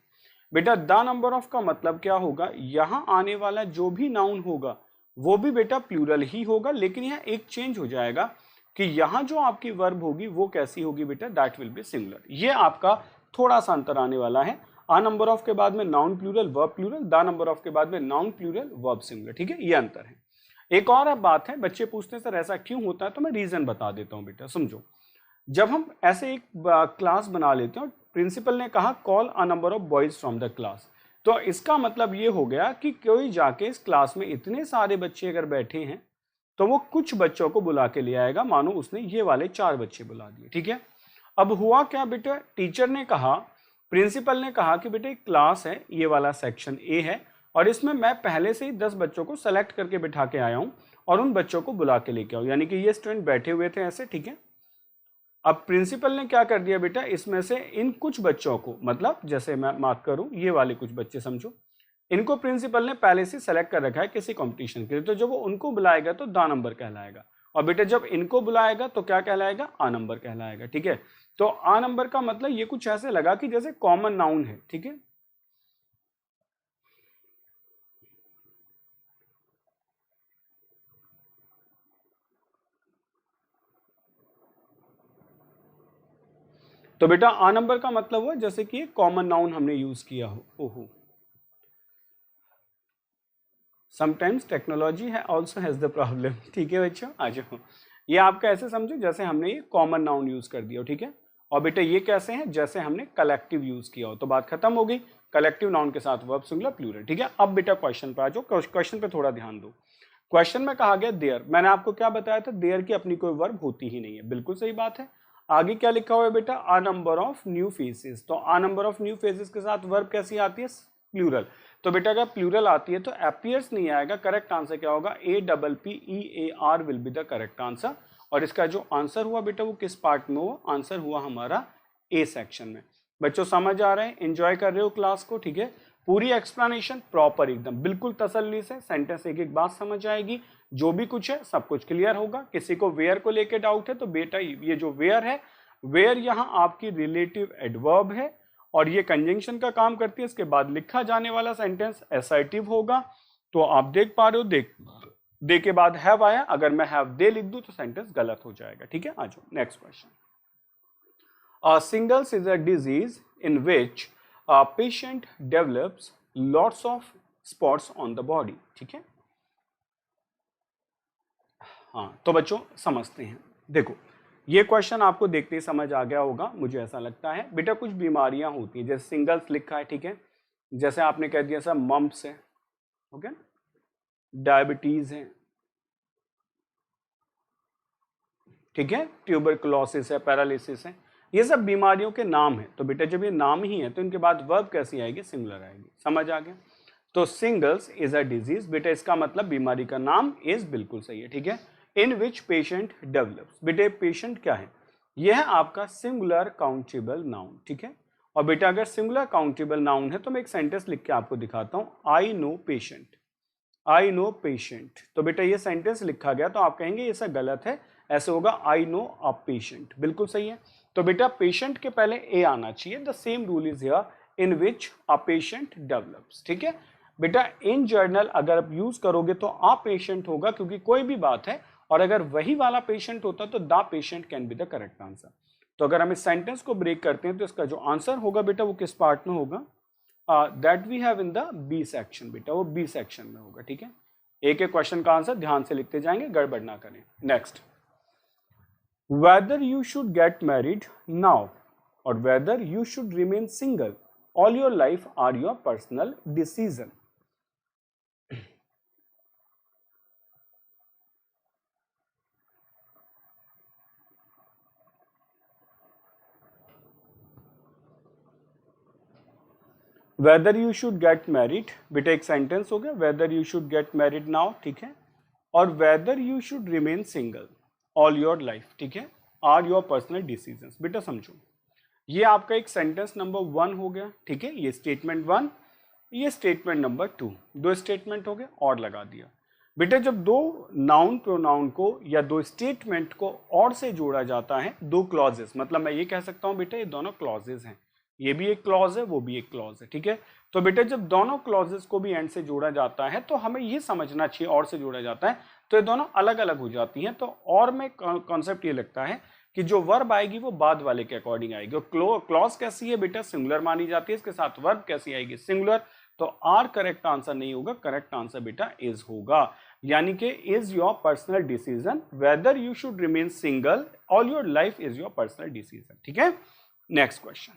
बेटा, द नंबर ऑफ का मतलब क्या होगा, यहां आने वाला जो भी नाउन होगा वो भी बेटा प्लूरल ही होगा, लेकिन यहाँ एक चेंज हो जाएगा कि यहां जो आपकी वर्ब होगी वो कैसी होगी बेटा, दैट विल बी सिंगुलर। ये आपका थोड़ा सा अंतर आने वाला है। आ नंबर ऑफ के बाद में noun plural, verb plural, the number of के बाद में नाउन प्लूरल, वर्ब सिंगुलर, ठीक है। ये अंतर है। एक और अब बात है, बच्चे पूछते हैं सर ऐसा क्यों होता है, तो मैं रीजन बता देता हूं बेटा, समझो। जब हम ऐसे एक क्लास बना लेते हैं, प्रिंसिपल ने कहा call a number of boys from the class, तो इसका मतलब ये हो गया कि कोई जाके इस क्लास में इतने सारे बच्चे अगर बैठे हैं तो वो कुछ बच्चों को बुला के ले आएगा, मानो उसने ये वाले 4 बच्चे बुला दिए, ठीक है। अब हुआ क्या बेटा, टीचर ने कहा, प्रिंसिपल ने कहा कि बेटे क्लास है, ये वाला सेक्शन ए है, और इसमें मैं पहले से ही 10 बच्चों को सेलेक्ट करके बिठा के आया हूं और उन बच्चों को बुला के लेके आऊं, यानी कि ये स्टूडेंट बैठे हुए थे ऐसे, ठीक है। अब प्रिंसिपल ने क्या कर दिया बेटा, इसमें से इन कुछ बच्चों को, मतलब जैसे मैं बात करूं ये वाले कुछ बच्चे समझो, इनको प्रिंसिपल ने पहले से सेलेक्ट कर रखा है किसी कंपटीशन के लिए, तो जब वो उनको बुलाएगा तो दा नंबर कहलाएगा, और बेटा जब इनको बुलाएगा तो क्या कहलाएगा, आ नंबर कहलाएगा, ठीक है। तो आ नंबर का मतलब ये कुछ ऐसे लगा कि जैसे कॉमन नाउन है, ठीक है। तो बेटा आ नंबर का मतलब हुआ जैसे कि कॉमन नाउन हमने यूज किया हो। ओहो, समटाइम्स टेक्नोलॉजी है ऑल्सो हैज द प्रॉब्लम, ठीक है बच्चों। आ जाओ, ये आपका ऐसे समझो जैसे हमने ये कॉमन नाउन यूज कर दिया हो, ठीक है। और बेटा ये कैसे हैं, जैसे हमने कलेक्टिव यूज किया हो, तो बात खत्म हो गई। कलेक्टिव नाउन के साथ वर्ब सिंगुलर प्लूरल, ठीक है। अब बेटा क्वेश्चन पे आ जाओ, क्वेश्चन पे थोड़ा ध्यान दो। क्वेश्चन में कहा गया देयर, मैंने आपको क्या बताया था, देयर की अपनी कोई वर्ब होती ही नहीं है, बिल्कुल सही बात है। आगे क्या लिखा हुआ है बेटा, आ नंबर ऑफ न्यू फेसेस, तो आ नंबर ऑफ न्यू फेसेस के साथ वर्ब कैसी आती है, प्लूरल। तो बेटा अगर प्लूरल आती है तो अपीयर्स नहीं आएगा, करेक्ट आंसर क्या होगा, APPEAR will be the correct answer. और इसका जो आंसर हुआ बेटा वो किस पार्ट में हुआ, आंसर हुआ हमारा ए सेक्शन में। बच्चों समझ आ रहे हैं, एंजॉय कर रहे हो क्लास को, ठीक है। पूरी एक्सप्लेनेशन प्रॉपर एकदम बिल्कुल तसल्ली से, सेंटेंस एक एक बात समझ आएगी, जो भी कुछ है सब कुछ क्लियर होगा। किसी को वेयर को लेके डाउट है तो बेटा ये जो वेयर है, वेयर यहाँ आपकी रिलेटिव एडवर्ब है और ये कंजंक्शन का काम करती है। इसके बाद लिखा जाने वाला सेंटेंस असर्टिव होगा। तो आप देख पा रहे हो, दे के बाद हैव आया, अगर मैं हैव दे लिख दूं तो सेंटेंस गलत हो जाएगा, ठीक है। आ जाओ next question. Shingles is a disease in which a patient develops lots of spots on the body, ठीक है। हाँ तो बच्चों समझते हैं, देखो ये क्वेश्चन आपको देखते ही समझ आ गया होगा, मुझे ऐसा लगता है। बेटा कुछ बीमारियां होती हैं, जैसे सिंगल्स लिखा है, ठीक है। जैसे आपने कह दिया सर मम्प्स है, ओके, डायबिटीज है, ठीक है, ट्यूबरकुलोसिस है, पैरालिसिस है, ये सब बीमारियों के नाम है। तो बेटा जब ये नाम ही है तो इनके बाद वर्ब कैसी आएगी, सिंगुलर आएगी, समझ आ गया। तो सिंगल्स इज अ डिजीज, बेटा इसका मतलब बीमारी का नाम इज, बिल्कुल सही है, ठीक है। इन विच पेशेंट डेवलप्स, बेटे पेशेंट क्या है, यह है आपका सिंगुलर काउंटेबल नाउन, ठीक है। और बेटा अगर सिंगुलर काउंटेबल नाउन है तो मैं एक सेंटेंस लिख के आपको दिखाता हूं, I know patient, I know patient. तो बेटा ये सेंटेंस लिखा गया तो आप कहेंगे ये सब गलत है, ऐसे होगा आई नो अ पेशेंट, बिल्कुल सही है। तो बेटा पेशेंट के पहले ए आना चाहिए, the same rule is here in which a patient develops, ठीक है। बेटा इन जर्नल अगर आप यूज करोगे तो आ पेशेंट होगा, क्योंकि कोई भी बात है, और अगर वही वाला पेशेंट होता तो the patient can be the correct answer. तो अगर हम इस सेंटेंस को ब्रेक करते हैं तो इसका जो आंसर होगा बेटा वो किस पार्ट में होगा, that we have in the B section, बेटा वो बी सेक्शन में होगा, ठीक है। एक एक क्वेश्चन का आंसर ध्यान से लिखते जाएंगे, गड़बड़ ना करें। Next, whether you should get married now or whether you should remain single all your life are your personal decision। Whether you should get married, बेटा एक सेंटेंस हो गया, whether you should get married now, ठीक है, और whether you should remain single all your life, ठीक है, are your personal decisions. बेटा समझो, ये आपका एक सेंटेंस नंबर 1 हो गया, ठीक है, ये स्टेटमेंट 1, ये स्टेटमेंट नंबर 2, दो स्टेटमेंट हो गए और लगा दिया। बेटा जब दो नाउन प्रोनाउन को या दो स्टेटमेंट को और से जोड़ा जाता है, दो क्लॉजेस, मतलब मैं ये कह सकता हूं बेटा ये दोनों क्लॉजेस हैं, ये भी एक क्लॉज है, वो भी एक क्लॉज है, ठीक है। तो बेटा जब दोनों क्लॉजेस को भी एंड से जोड़ा जाता है तो हमें ये समझना चाहिए, और से जोड़ा जाता है तो ये दोनों अलग अलग हो जाती हैं। तो और में कॉन्सेप्ट ये लगता है कि जो वर्ब आएगी वो बाद वाले के अकॉर्डिंग आएगी। क्लॉज कैसी है बेटा, सिंगुलर मानी जाती है, इसके साथ वर्ब कैसी आएगी, सिंगुलर। तो आर करेक्ट आंसर नहीं होगा, करेक्ट आंसर बेटा इज होगा, यानी कि is your personal decision, whether you should remain single all your life is your personal decision, ठीक है। Next question,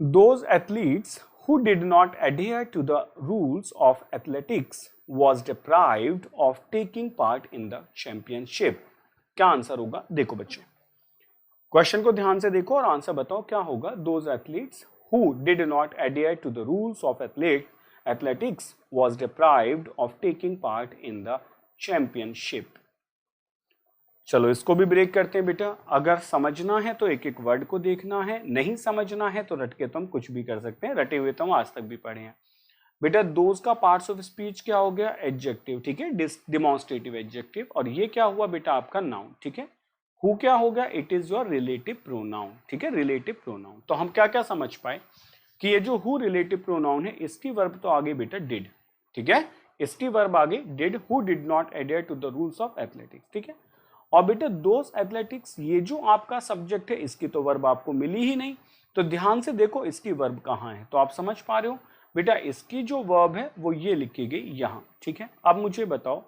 those athletes who did not adhere to the rules of athletics was deprived of taking part in the championship। क्या answer होगा, देखो बच्चों question को ध्यान से देखो और आंसर बताओ क्या होगा। those athletes who did not adhere to the rules of athletics was deprived of taking part in the championship। चलो इसको भी ब्रेक करते हैं बेटा। अगर समझना है तो एक एक वर्ड को देखना है, नहीं समझना है तो रट के तो हम कुछ भी कर सकते हैं, रटे हुए तो हम आज तक भी पढ़े हैं। बेटा दोज का पार्ट्स ऑफ स्पीच क्या हो गया, एडजेक्टिव, ठीक है, डिमॉन्स्ट्रेटिव एडजेक्टिव, और ये क्या हुआ बेटा आपका नाउन, ठीक है। हु क्या हो गया, it is your relative pronoun, ठीक है, रिलेटिव प्रोनाउन। तो हम क्या क्या समझ पाए कि ये जो हु रिलेटिव प्रोनाउन है इसकी वर्ब तो आगे बेटा डिड, ठीक है, इसकी वर्ब आगे did, who did not adhere to the rules of athletics, ठीक है। और बेटा दोस एथलेटिक्स, ये जो आपका सब्जेक्ट है इसकी तो वर्ब आपको मिली ही नहीं, तो ध्यान से देखो इसकी वर्ब कहाँ है। तो आप समझ पा रहे हो बेटा इसकी जो वर्ब है वो ये लिखी गई यहाँ, ठीक है। अब मुझे बताओ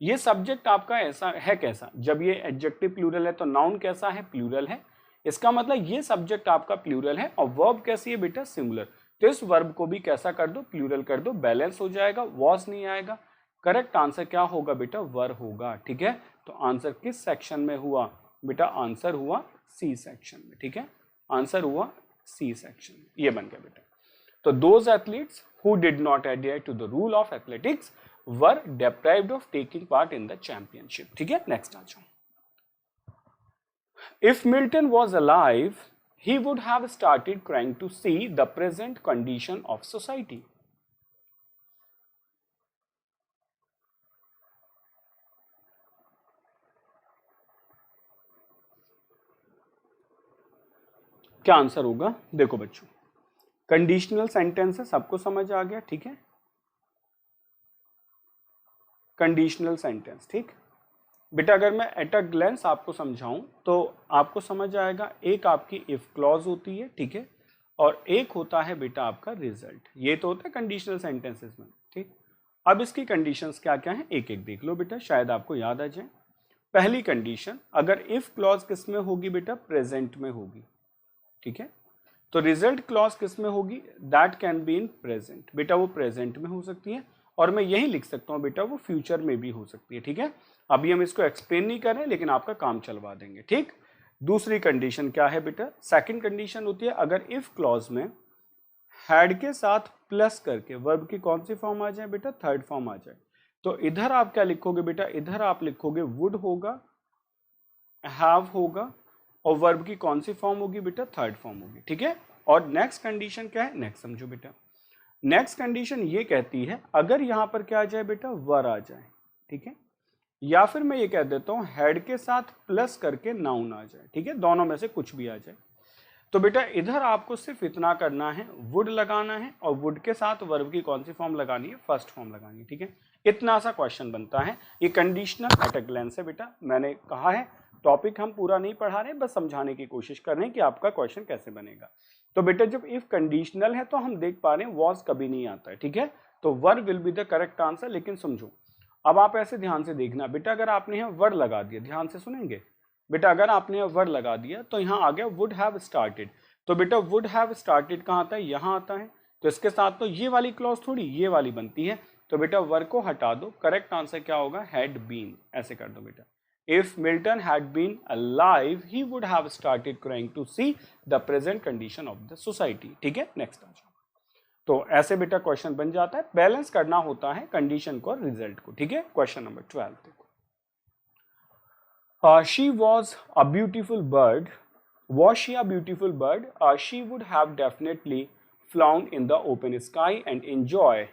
ये सब्जेक्ट आपका ऐसा है कैसा, जब ये एडजेक्टिव प्लूरल है तो नाउन कैसा है, प्लूरल है, इसका मतलब ये सब्जेक्ट आपका प्लूरल है, और वर्ब कैसी है बेटा, सिंगुलर। तो इस वर्ब को भी कैसा कर दो, प्लूरल कर दो, बैलेंस हो जाएगा, वॉज नहीं आएगा। करेक्ट आंसर क्या होगा बेटा, वर होगा, ठीक है। तो आंसर किस सेक्शन में हुआ बेटा, आंसर हुआ सी सेक्शन में, ठीक है, आंसर हुआ सी सेक्शन में, ये बन गया बेटा। तो those athletes who did not adhere to the rule of athletics were deprived of taking part in the championship, ठीक है। नेक्स्ट आ जाओ, if Milton was alive he would have started crying to see the present condition of society। क्या answer होगा, देखो बच्चों conditional sentence है, सबको समझ आ गया, ठीक है, कंडीशनल सेंटेंस, ठीक बेटा। अगर मैं एट अ ग्लेंस आपको समझाऊं तो आपको समझ आएगा, एक आपकी इफ क्लॉज होती है, ठीक है, और एक होता है बेटा आपका रिजल्ट, ये तो होता है कंडीशनल सेंटेंसेस में, ठीक। अब इसकी कंडीशंस क्या क्या हैं, एक एक देख लो बेटा, शायद आपको याद आ जाए। पहली कंडीशन, अगर इफ क्लॉज किस में होगी बेटा, प्रेजेंट में होगी, ठीक है। तो रिजल्ट क्लॉज किस में होगी, that can be in present, बेटा वो प्रेजेंट में हो सकती है, और मैं यही लिख सकता हूं बेटा वो फ्यूचर में भी हो सकती है, ठीक है। अभी हम इसको एक्सप्लेन नहीं कर रहे लेकिन आपका काम चलवा देंगे, ठीक। दूसरी कंडीशन क्या है बेटा, सेकंड कंडीशन होती है अगर इफ क्लॉज में हैड के साथ प्लस करके वर्ब की कौन सी फॉर्म आ जाए बेटा, थर्ड फॉर्म आ जाए। तो इधर आप क्या लिखोगे बेटा, इधर आप लिखोगे वुड होगा, हैव होगा, और वर्ब की कौन सी फॉर्म होगी बेटा, थर्ड फॉर्म होगी, ठीक है। और नेक्स्ट कंडीशन क्या है, नेक्स्ट समझो बेटा, नेक्स्ट कंडीशन ये कहती है अगर यहां पर क्या आ जाए बेटा, वर आ जाए, ठीक है, या फिर मैं ये कह देता हूं हेड के साथ प्लस करके नाउन आ जाए, ठीक है, दोनों में से कुछ भी आ जाए। तो बेटा इधर आपको सिर्फ इतना करना है, वुड लगाना है, और वुड के साथ वर्ब की कौन सी फॉर्म लगानी है, फर्स्ट फॉर्म लगानी है, ठीक है। इतना सा क्वेश्चन बनता है, ये कंडीशनल एट अ ग्लेंस है बेटा। मैंने कहा है टॉपिक हम पूरा नहीं पढ़ा रहे, बस समझाने की कोशिश कर रहे हैं कि आपका क्वेश्चन कैसे बनेगा। तो बेटा जब इफ कंडीशनल है तो हम देख पा रहे हैं वॉज कभी नहीं आता है, ठीक है, तो were will be the correct answer. लेकिन समझो अब आप ऐसे ध्यान से देखना बेटा, अगर आपने यहाँ वर लगा दिया, ध्यान से सुनेंगे बेटा, अगर आपने यहाँ वर लगा दिया तो यहाँ आ गया वुड हैव स्टार्टेड। तो बेटा वुड हैव स्टार्टेड कहाँ आता है, यहाँ आता है, तो इसके साथ तो ये वाली क्लॉज थोड़ी ये वाली बनती है, तो बेटा वर को हटा दो, करेक्ट आंसर क्या होगा, हैड बीन, ऐसे कर दो बेटा। If Milton had been alive, he would have started crying to see the present condition of the society, ठीक है। नेक्स्ट आ जाओ, तो ऐसे बेटा क्वेश्चन बन जाता है, बैलेंस करना होता है कंडीशन को और रिजल्ट को। ठीक है, क्वेश्चन नंबर 12 देखो। She was a beautiful bird, was she a beautiful bird, she would have definitely flown in the open sky and enjoy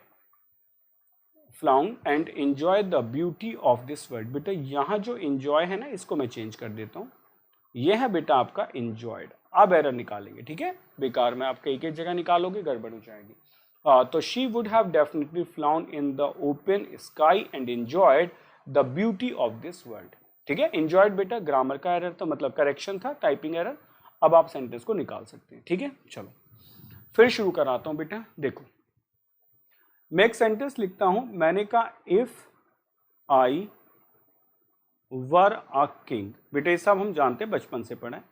the beauty of this world. बेटा यहाँ जो एंजॉय है ना, इसको मैं चेंज कर देता हूँ, ये है बेटा आपका enjoyed। अब एरर निकालेंगे, ठीक है, बेकार में आप एक जगह निकालोगे गड़बड़ हो जाएगी। तो she would have definitely flown in the open sky and enjoyed the beauty of this world. ठीक है, एंजॉयड बेटा ग्रामर का एरर था, मतलब करेक्शन था, टाइपिंग एरर। अब आप सेंटेंस को निकाल सकते हैं। ठीक है, चलो फिर शुरू कराता हूं बेटा। देखो मैं एक सेंटेंस लिखता हूं, मैंने कहा if I were a king. बेटा ये सब हम जानते हैं, बचपन से पढ़ा है।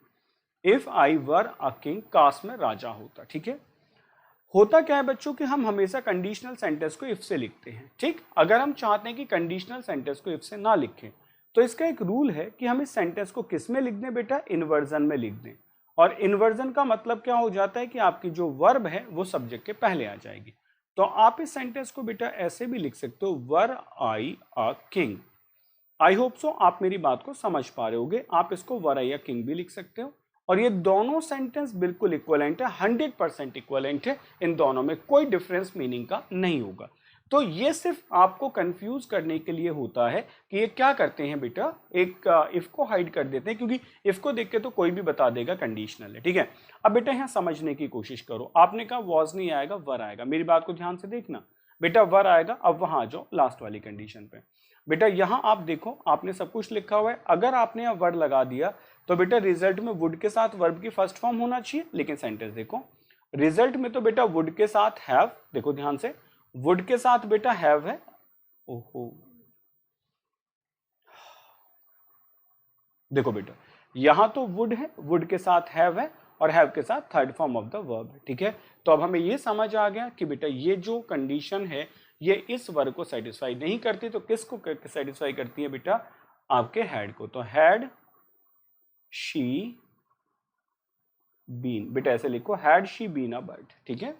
If I were a king, कास्ट में राजा होता। ठीक है, होता क्या है बच्चों कि हम हमेशा कंडीशनल सेंटेंस को इफ से लिखते हैं। ठीक, अगर हम चाहते हैं कि कंडीशनल सेंटेंस को इफ से ना लिखें तो इसका एक रूल है कि हम इस सेंटेंस को किस में लिख दें बेटा, इन्वर्जन में लिख दें। और इन्वर्जन का मतलब क्या हो जाता है कि आपकी जो वर्ब है वो सब्जेक्ट के पहले आ जाएगी। तो आप इस सेंटेंस को बेटा ऐसे भी लिख सकते हो, वर आई अ किंग। आई होप सो आप मेरी बात को समझ पा रहे होगे। आप इसको वर आई अ किंग भी लिख सकते हो, और ये दोनों सेंटेंस बिल्कुल इक्वलेंट है, 100% इक्वलेंट है। इन दोनों में कोई डिफरेंस मीनिंग का नहीं होगा। तो ये सिर्फ आपको कंफ्यूज करने के लिए होता है कि ये क्या करते हैं बेटा, एक इफ को हाइड कर देते हैं, क्योंकि इफ को देख के तो कोई भी बता देगा कंडीशनल है। ठीक है, अब बेटा यहाँ समझने की कोशिश करो। आपने कहा वॉज नहीं आएगा, वर आएगा। मेरी बात को ध्यान से देखना बेटा, वर आएगा। अब वहां आ जाओ लास्ट वाली कंडीशन पे। बेटा यहाँ आप देखो, आपने सब कुछ लिखा हुआ है। अगर आपने यहाँ वर्ड लगा दिया तो बेटा रिजल्ट में वुड के साथ वर्ब की फर्स्ट फॉर्म होना चाहिए, लेकिन सेंटेंस देखो, रिजल्ट में तो बेटा वुड के साथ हैव, देखो ध्यान से, वुड के साथ बेटा हैव है। ओहो, देखो बेटा यहां तो वुड है, वुड के साथ हैव है, और हैव के साथ third form of the verb है। ठीक है, तो अब हमें ये समझ आ गया कि बेटा ये जो कंडीशन है ये इस वर्ग को सेटिस्फाई नहीं करती, तो किसको सेटिस्फाई करती है बेटा, आपके हैड को। तो हैड शी बीन, बेटा ऐसे लिखो, had she been a bird. ठीक है,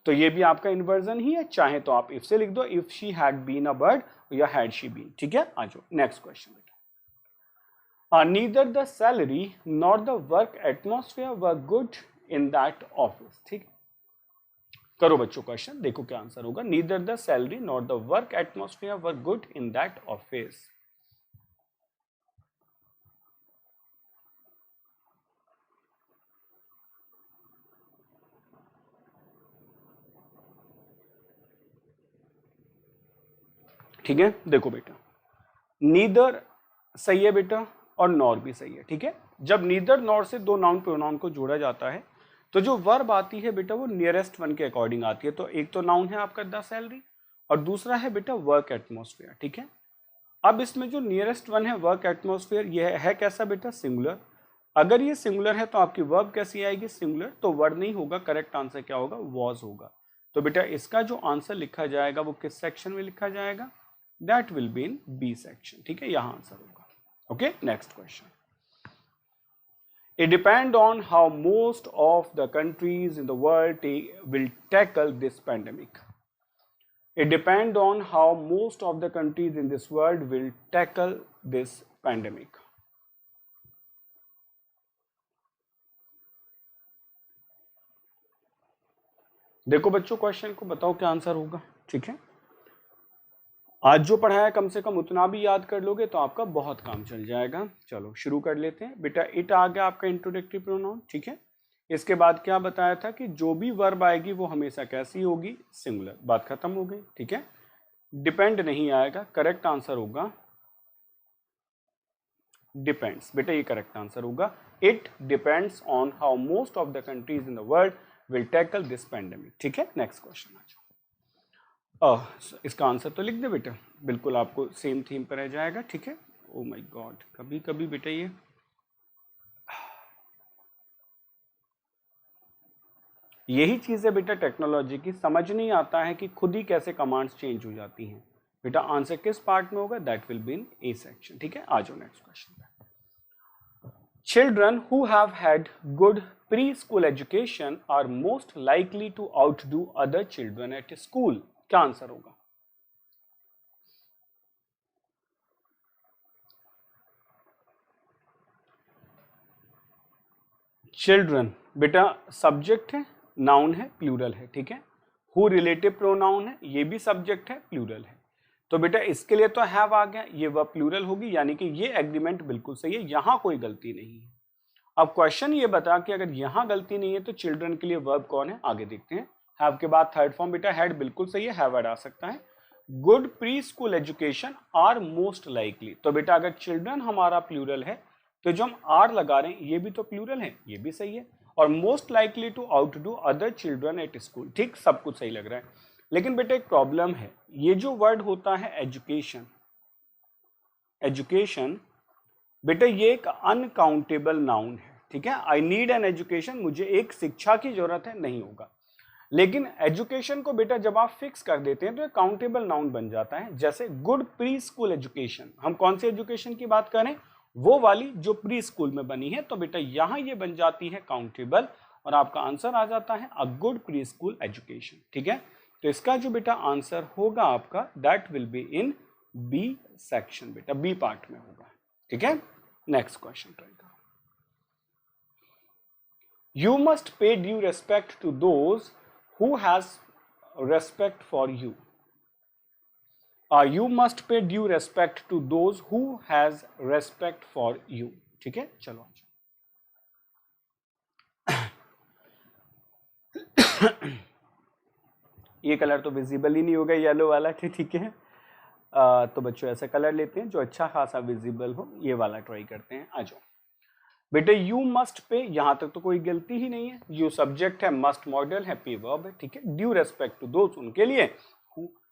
तो ये भी आपका इन्वर्जन ही है, चाहे तो आप इफ से लिख दो, if she had been a bird या हैड शी बीन। ठीक है, आ जाओ नेक्स्ट क्वेश्चन बेटा। Neither the salary not the work atmosphere were good in that office. ठीक, करो बच्चों क्वेश्चन, देखो क्या आंसर होगा। Neither the salary not the work atmosphere were good in that office. ठीक है, देखो बेटा नीदर सही है बेटा, और नॉर भी सही है। ठीक है, जब नीदर नॉर से दो नाउन प्रोनाउन को जोड़ा जाता है तो जो वर्ब आती है बेटा वो नियरेस्ट वन के अकॉर्डिंग आती है। तो एक तो नाउन है आपका द सैलरी, और दूसरा है बेटा वर्क एटमोस्फेयर। ठीक है, अब इसमें जो नियरेस्ट वन है वर्क एटमोस्फेयर, ये है कैसा बेटा, सिंगुलर। अगर ये सिंगुलर है तो आपकी वर्ब कैसी आएगी, सिंगुलर। तो वर्ड नहीं होगा, करेक्ट आंसर क्या होगा, वॉज होगा। तो बेटा इसका जो आंसर लिखा जाएगा वो किस सेक्शन में लिखा जाएगा, that will be in B section. ठीक है, यहां आंसर होगा। Okay, next question. It depends on how most of the countries in the world will tackle this pandemic. It depends on how most of the countries in this world will tackle this pandemic. देखो बच्चों question को, बताओ क्या answer होगा। ठीक है, आज जो पढ़ाया कम से कम उतना भी याद कर लोगे तो आपका बहुत काम चल जाएगा। चलो शुरू कर लेते हैं बेटा। इट आ गया आपका इंट्रोडक्टरी प्रोनाउन। ठीक है, इसके बाद क्या बताया था कि जो भी वर्ब आएगी वो हमेशा कैसी होगी, सिंगुलर। बात खत्म हो गई। ठीक है, डिपेंड नहीं आएगा, करेक्ट आंसर होगा डिपेंड्स। बेटा ये करेक्ट आंसर होगा। It depends on how most of the countries in the world will tackle this pandemic. ठीक है, नेक्स्ट क्वेश्चन आ जाओ। इसका आंसर तो लिख दे बेटा, बिल्कुल आपको सेम थीम पर रह जाएगा। ठीक है, ओ माय गॉड, कभी कभी बेटा ये यही चीज है बेटा टेक्नोलॉजी की, समझ नहीं आता है कि खुद ही कैसे कमांड्स चेंज हो जाती हैं। बेटा आंसर किस पार्ट में होगा, that will be in A section. ठीक है, आ जाओ नेक्स्ट क्वेश्चन पे। Children who have had good preschool education are most likely to outdo other children at school. क्या आंसर होगा? चिल्ड्रन बेटा सब्जेक्ट है, नाउन है, प्लूरल है, ठीक है। हु रिलेटिव प्रोनाउन है, ये भी सब्जेक्ट है, प्लूरल है। तो बेटा इसके लिए तो हैव आ गया, ये वर्ब प्लूरल होगी, यानी कि ये एग्रीमेंट बिल्कुल सही है, यहां कोई गलती नहीं है। अब क्वेश्चन ये बता कि अगर यहां गलती नहीं है तो चिल्ड्रन के लिए वर्ब कौन है, आगे देखते हैं। हैव के बाद थर्ड फॉर्म बेटा हैड बिल्कुल सही है, हैव आ सकता है। Good preschool education are most likely, तो बेटा अगर चिल्ड्रन हमारा प्लूरल है तो जो हम आर लगा रहे हैं ये भी तो प्लूरल है, ये भी सही है। और most likely to outdo other children at school, ठीक, सब कुछ सही लग रहा है। लेकिन बेटा एक प्रॉब्लम है, ये जो वर्ड होता है एजुकेशन, एजुकेशन बेटा ये एक अनकाउंटेबल नाउन है, ठीक है। आई नीड एन एजुकेशन, मुझे एक शिक्षा की जरूरत है, नहीं होगा। लेकिन एजुकेशन को बेटा जब आप फिक्स कर देते हैं तो एक काउंटेबल नाउन बन जाता है। जैसे गुड प्री स्कूल एजुकेशन, हम कौन सी एजुकेशन की बात करें, वो वाली जो प्री स्कूल में बनी है, तो बेटा यहां ये बन जाती है काउंटेबल और आपका आंसर आ जाता है a good preschool education, ठीक है। तो इसका जो बेटा आंसर होगा आपका that will be in B section, बेटा बी पार्ट में होगा, ठीक है। नेक्स्ट क्वेश्चन ट्राई करो। You must pay due respect to those who has respect for you. You must pay due respect to those who has respect for you, ठीक है। चलो ये कलर तो विजिबल ही नहीं होगा, येलो वाला, ठीक है। तो बच्चों ऐसा कलर लेते हैं जो अच्छा खासा विजिबल हो, ये वाला ट्राई करते हैं। आ जाओ बेटे, यू मस्ट पे, यहां तक तो कोई गलती ही नहीं है। यू सब्जेक्ट है, मस्ट मॉडल है, पे वर्ब है, ठीक है। ड्यू रेस्पेक्ट टू दोज, उनके लिए।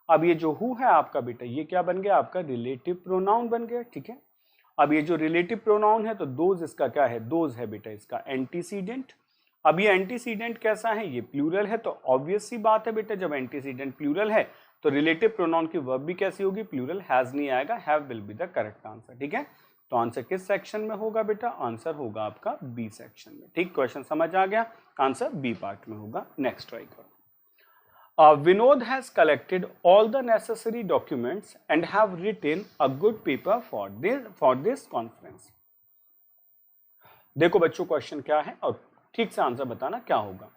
अब ये जो हु है आपका बेटा ये क्या बन गया, आपका रिलेटिव प्रोनाउन बन गया, ठीक है। अब ये जो रिलेटिव प्रोनाउन है तो दोज इसका क्या है, दोज है बेटा इसका एंटीसीडेंट। अब ये एंटीसीडेंट कैसा है, ये प्लूरल है, तो ऑब्वियस सी बात है बेटा जब एंटीसीडेंट प्लूरल है तो रिलेटिव प्रोनाउन की वर्ब भी कैसी होगी, प्लूरल, हैज नहीं आएगा, have will be the correct answer, ठीक है। तो आंसर किस सेक्शन में होगा बेटा, आंसर होगा आपका बी सेक्शन में, ठीक। क्वेश्चन समझ आ गया, आंसर बी पार्ट में होगा। नेक्स्ट ट्राई करो। Vinod has collected all the necessary documents and have written a good paper for this conference. देखो बच्चों क्वेश्चन क्या है और ठीक से आंसर बताना क्या होगा।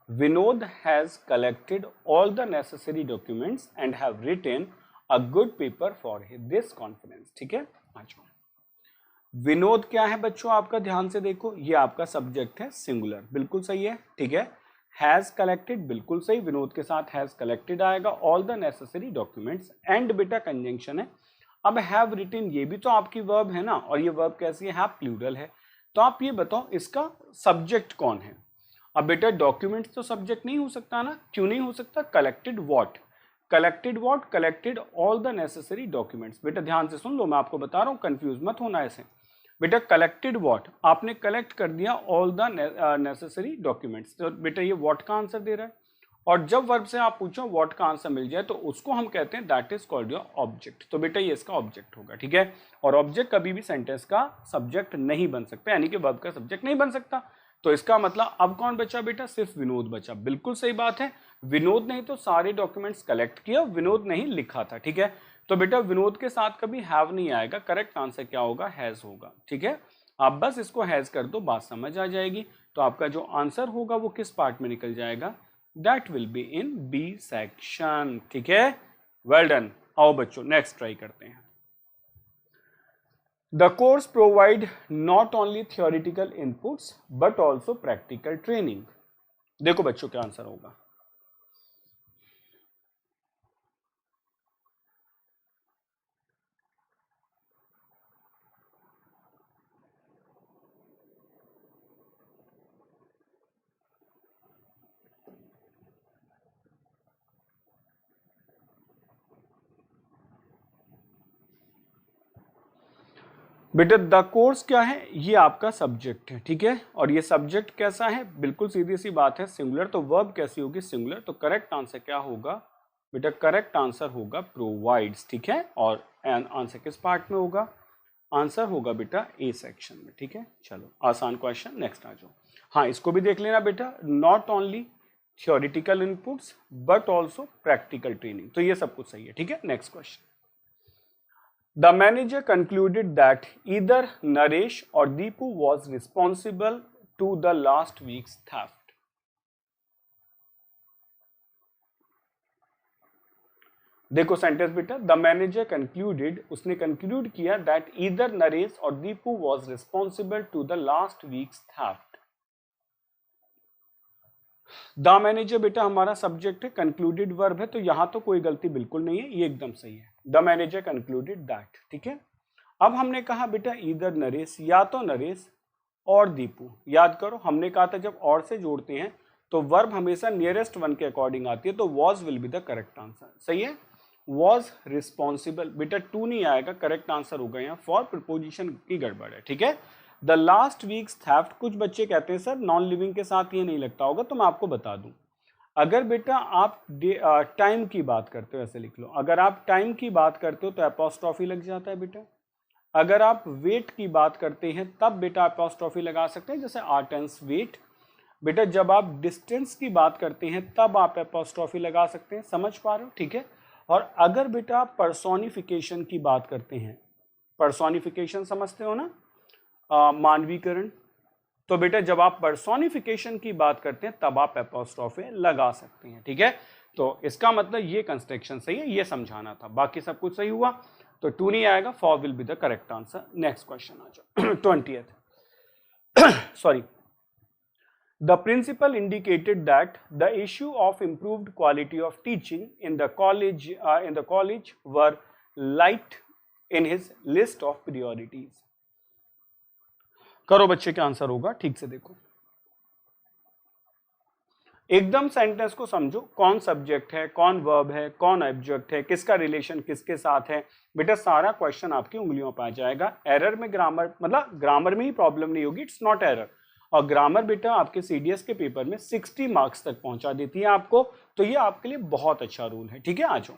Vinod has collected all the necessary documents and have written a good paper for this conference, ठीक है। विनोद क्या है बच्चों, आपका ध्यान से देखो, ये आपका सब्जेक्ट है, सिंगुलर, बिल्कुल सही है, ठीक है। हैज कलेक्टेड बिल्कुल सही, विनोद के साथ हैज कलेक्टेड आएगा, all the necessary documents, and बेटा कंजंक्शन है। अब हैव रिटन ये भी तो आपकी वर्ब है ना, और ये वर्ब कैसी है, हैव प्लूरल है। तो आप ये बताओ इसका सब्जेक्ट कौन है। अब बेटा डॉक्यूमेंट्स तो सब्जेक्ट नहीं हो सकता ना, क्यों नहीं हो सकता, collected what, collected what, collected all the necessary documents. बेटा ध्यान से सुन लो, मैं आपको बता रहा हूँ, कंफ्यूज मत होना ऐसे। बेटा कलेक्टेड व्हाट, आपने कलेक्ट कर दिया ऑल द नेसेसरी डॉक्यूमेंट्स, तो बेटा ये व्हाट का आंसर दे रहा है। और जब वर्ब से आप पूछो व्हाट का आंसर मिल जाए तो उसको हम कहते हैं that is called your object. तो बेटा ये इसका ऑब्जेक्ट होगा, ठीक है। और ऑब्जेक्ट कभी भी सेंटेंस का सब्जेक्ट नहीं बन सकता, यानी कि वर्ब का सब्जेक्ट नहीं बन सकता। तो इसका मतलब अब कौन बचा बेटा, सिर्फ विनोद बचा, बिल्कुल सही बात है। विनोद ने तो सारे डॉक्यूमेंट्स कलेक्ट किया, विनोद ने ही लिखा था, ठीक है। तो बेटा विनोद के साथ कभी हैव नहीं आएगा, करेक्ट आंसर क्या होगा, हैज होगा, ठीक है। आप बस इसको हैज कर दो, बात समझ आ जाएगी। तो आपका जो आंसर होगा वो किस पार्ट में निकल जाएगा, that will be in B section, ठीक है। Well done. आओ बच्चों नेक्स्ट ट्राई करते हैं। The course provide not only theoretical inputs but also practical training. देखो बच्चों क्या आंसर होगा। बेटा द कोर्स क्या है, ये आपका सब्जेक्ट है, ठीक है। और ये सब्जेक्ट कैसा है, बिल्कुल सीधी सी बात है, सिंगुलर। तो वर्ब कैसी होगी, सिंगुलर। तो करेक्ट आंसर क्या होगा बेटा, करेक्ट आंसर होगा प्रोवाइड्स, ठीक है। और आंसर किस पार्ट में होगा, आंसर होगा बेटा ए सेक्शन में। ठीक है, चलो आसान क्वेश्चन, नेक्स्ट आ जाओ। हाँ, इसको भी देख लेना बेटा, not only theoretical inputs but also practical training, तो ये सब कुछ सही है। ठीक है, next question. The manager concluded that either Naresh or Deepu was responsible to the last week's theft. देखो सेंटेंस बेटा, द मैनेजर कंक्लूडेड, उसने कंक्लूड किया that either Naresh or Deepu was responsible to the last week's theft. The manager बेटा हमारा subject है, concluded verb है, तो यहां तो कोई गलती बिल्कुल नहीं है, ये एकदम सही है। The manager concluded that. ठीक है, अब हमने कहा बेटा ईदर नरेश, या तो नरेश और दीपू। याद करो हमने कहा था जब और से जोड़ते हैं तो वर्ब हमेशा नियरेस्ट वन के अकॉर्डिंग आती है, तो was will be the correct answer. सही है, वॉज रिस्पॉन्सिबल बेटा टू नहीं आएगा, करेक्ट आंसर होगा यहाँ, फॉर प्रीपोजिशन की गड़बड़ है। ठीक है, द लास्ट वीक्स थेफ्ट, कुछ बच्चे कहते हैं सर नॉन लिविंग के साथ ये नहीं लगता होगा, तो मैं आपको बता दूं, अगर बेटा आप टाइम की बात करते हो ऐसे लिख लो, अगर आप टाइम की बात करते हो तो एपोस्ट्रोफी लग जाता है बेटा। अगर आप वेट की बात करते हैं तब बेटा एपोस्ट्रोफी लगा सकते हैं, जैसे आर टेंस वेट। बेटा जब आप डिस्टेंस की बात करते हैं तब आप एपोस्ट्रोफी लगा सकते हैं, समझ पा रहे हो। ठीक है, और अगर बेटा आप पर्सोनिफिकेशन की बात करते हैं, पर्सोनिफिकेशन समझते हो ना, मानवीकरण, तो बेटा जब आप पर्सोनिफिकेशन की बात करते हैं तब आप एपोस्ट्रोफी लगा सकते हैं। ठीक है, तो इसका मतलब ये कंस्ट्रक्शन सही है, ये समझाना था, बाकी सब कुछ सही हुआ, तो टू नहीं आएगा, four will be the correct answer. Next question आ जाओ 20th। Sorry, the principal indicated that the issue of improved quality of teaching in the college were light in his list of priorities। करो बच्चे, क्या answer होगा, ठीक से देखो, एकदम सेंटेंस को समझो, कौन सब्जेक्ट है, कौन वर्ब है, कौन ऑब्जेक्ट है, किसका रिलेशन किसके साथ है। बेटा सारा क्वेश्चन आपकी उंगलियों पर आ जाएगा। एरर में ग्रामर, मतलब ग्रामर में ही प्रॉब्लम नहीं होगी, इट्स नॉट एरर। और ग्रामर बेटा आपके सीडीएस के पेपर में 60 मार्क्स तक पहुंचा देती है आपको, तो ये आपके लिए बहुत अच्छा रूल है। ठीक है, आ जाओ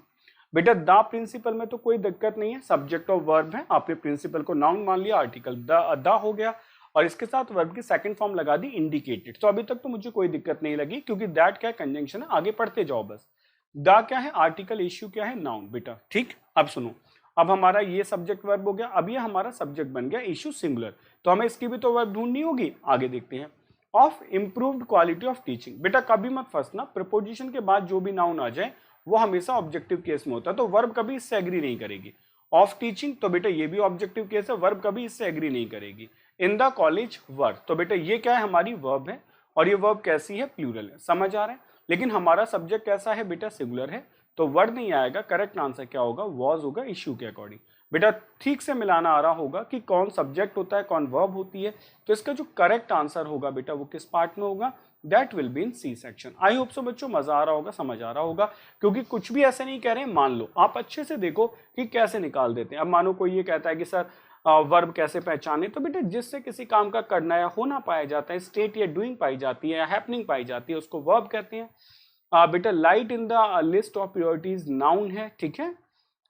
बेटा, द प्रिंसिपल में तो कोई दिक्कत नहीं है, सब्जेक्ट और वर्ब है, आपने प्रिंसिपल को नाउन मान लिया, आर्टिकल द हो गया, और इसके साथ वर्ब की सेकंड फॉर्म लगा दी इंडिकेटेड। तो अभी तक तो मुझे कोई दिक्कत नहीं लगी, क्योंकि दैट क्या है, कंजंक्शन है, आगे पढ़ते जाओ बस। द क्या है, आर्टिकल, इश्यू क्या है, नाउन बेटा। ठीक, अब सुनो, अब हमारा ये सब्जेक्ट वर्ब हो गया, अब ये हमारा सब्जेक्ट बन गया इश्यू सिंगुलर, तो हमें इसकी भी तो वर्ब ढूंढनी होगी, आगे देखते हैं। Of improved quality of teaching, बेटा कभी मत फंसना, प्रपोजिशन के बाद जो भी नाउन आ जाए वो हमेशा ऑब्जेक्टिव केस में होता है, तो वर्ब कभी इससे एग्री नहीं करेगी। ऑफ टीचिंग, तो बेटा ये भी ऑब्जेक्टिव केस है, वर्ब कभी इससे एग्री नहीं करेगी। इन द कॉलेज वर्ब, तो बेटा ये क्या है, हमारी वर्ब है, और ये वर्ब कैसी है, प्लूरल है, समझ आ रहा है। लेकिन हमारा सब्जेक्ट कैसा है बेटा, सिंगुलर है, तो वर्ड नहीं आएगा, करेक्ट आंसर क्या होगा, वॉज होगा, इश्यू के अकॉर्डिंग। बेटा ठीक से मिलाना आ रहा होगा कि कौन सब्जेक्ट होता है, कौन वर्ब होती है, तो इसका जो करेक्ट आंसर होगा बेटा वो किस पार्ट में होगा, that will be in C section. I hope so बच्चों मजा आ रहा होगा, समझ आ रहा होगा, क्योंकि कुछ भी ऐसे नहीं कह रहे हैं, मान लो आप अच्छे से देखो कि कैसे निकाल देते हैं। अब मानो कोई ये कहता है कि सर वर्ब कैसे पहचाने, तो बेटा जिससे किसी काम का करना या होना पाया जाता है, स्टेट या डूइंग पाई जाती है या हैपनिंग पाई जाती है, उसको वर्ब कहते हैं। बेटा light in the list of priorities noun है, ठीक है,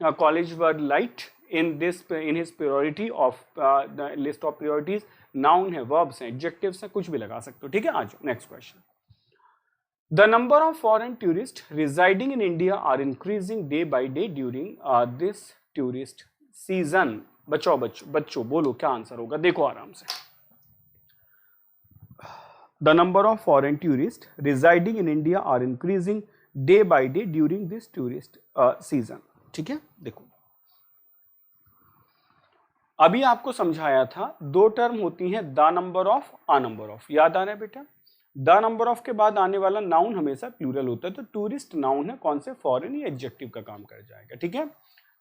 college word light in his priority of the list of priorities, noun है, verbs हैं, adjectives हैं, कुछ भी लगा सकते हो। ठीक है, आ जाओ next question. The number of foreign tourists residing in India are increasing day by day during this tourist season। बच्चों बोलो क्या आंसर होगा, देखो आराम से। The number of foreign tourists residing in India are increasing day by day during this tourist season। ठीक है, देखो अभी आपको समझाया था, दो टर्म होती हैं, the number of, a number of, याद आ रहा है बेटा। द नंबर ऑफ के बाद आने वाला नाउन हमेशा प्लूरल होता है, तो टूरिस्ट नाउन है, कौन से, फॉरेन या एडजेक्टिव का काम कर जाएगा। ठीक है,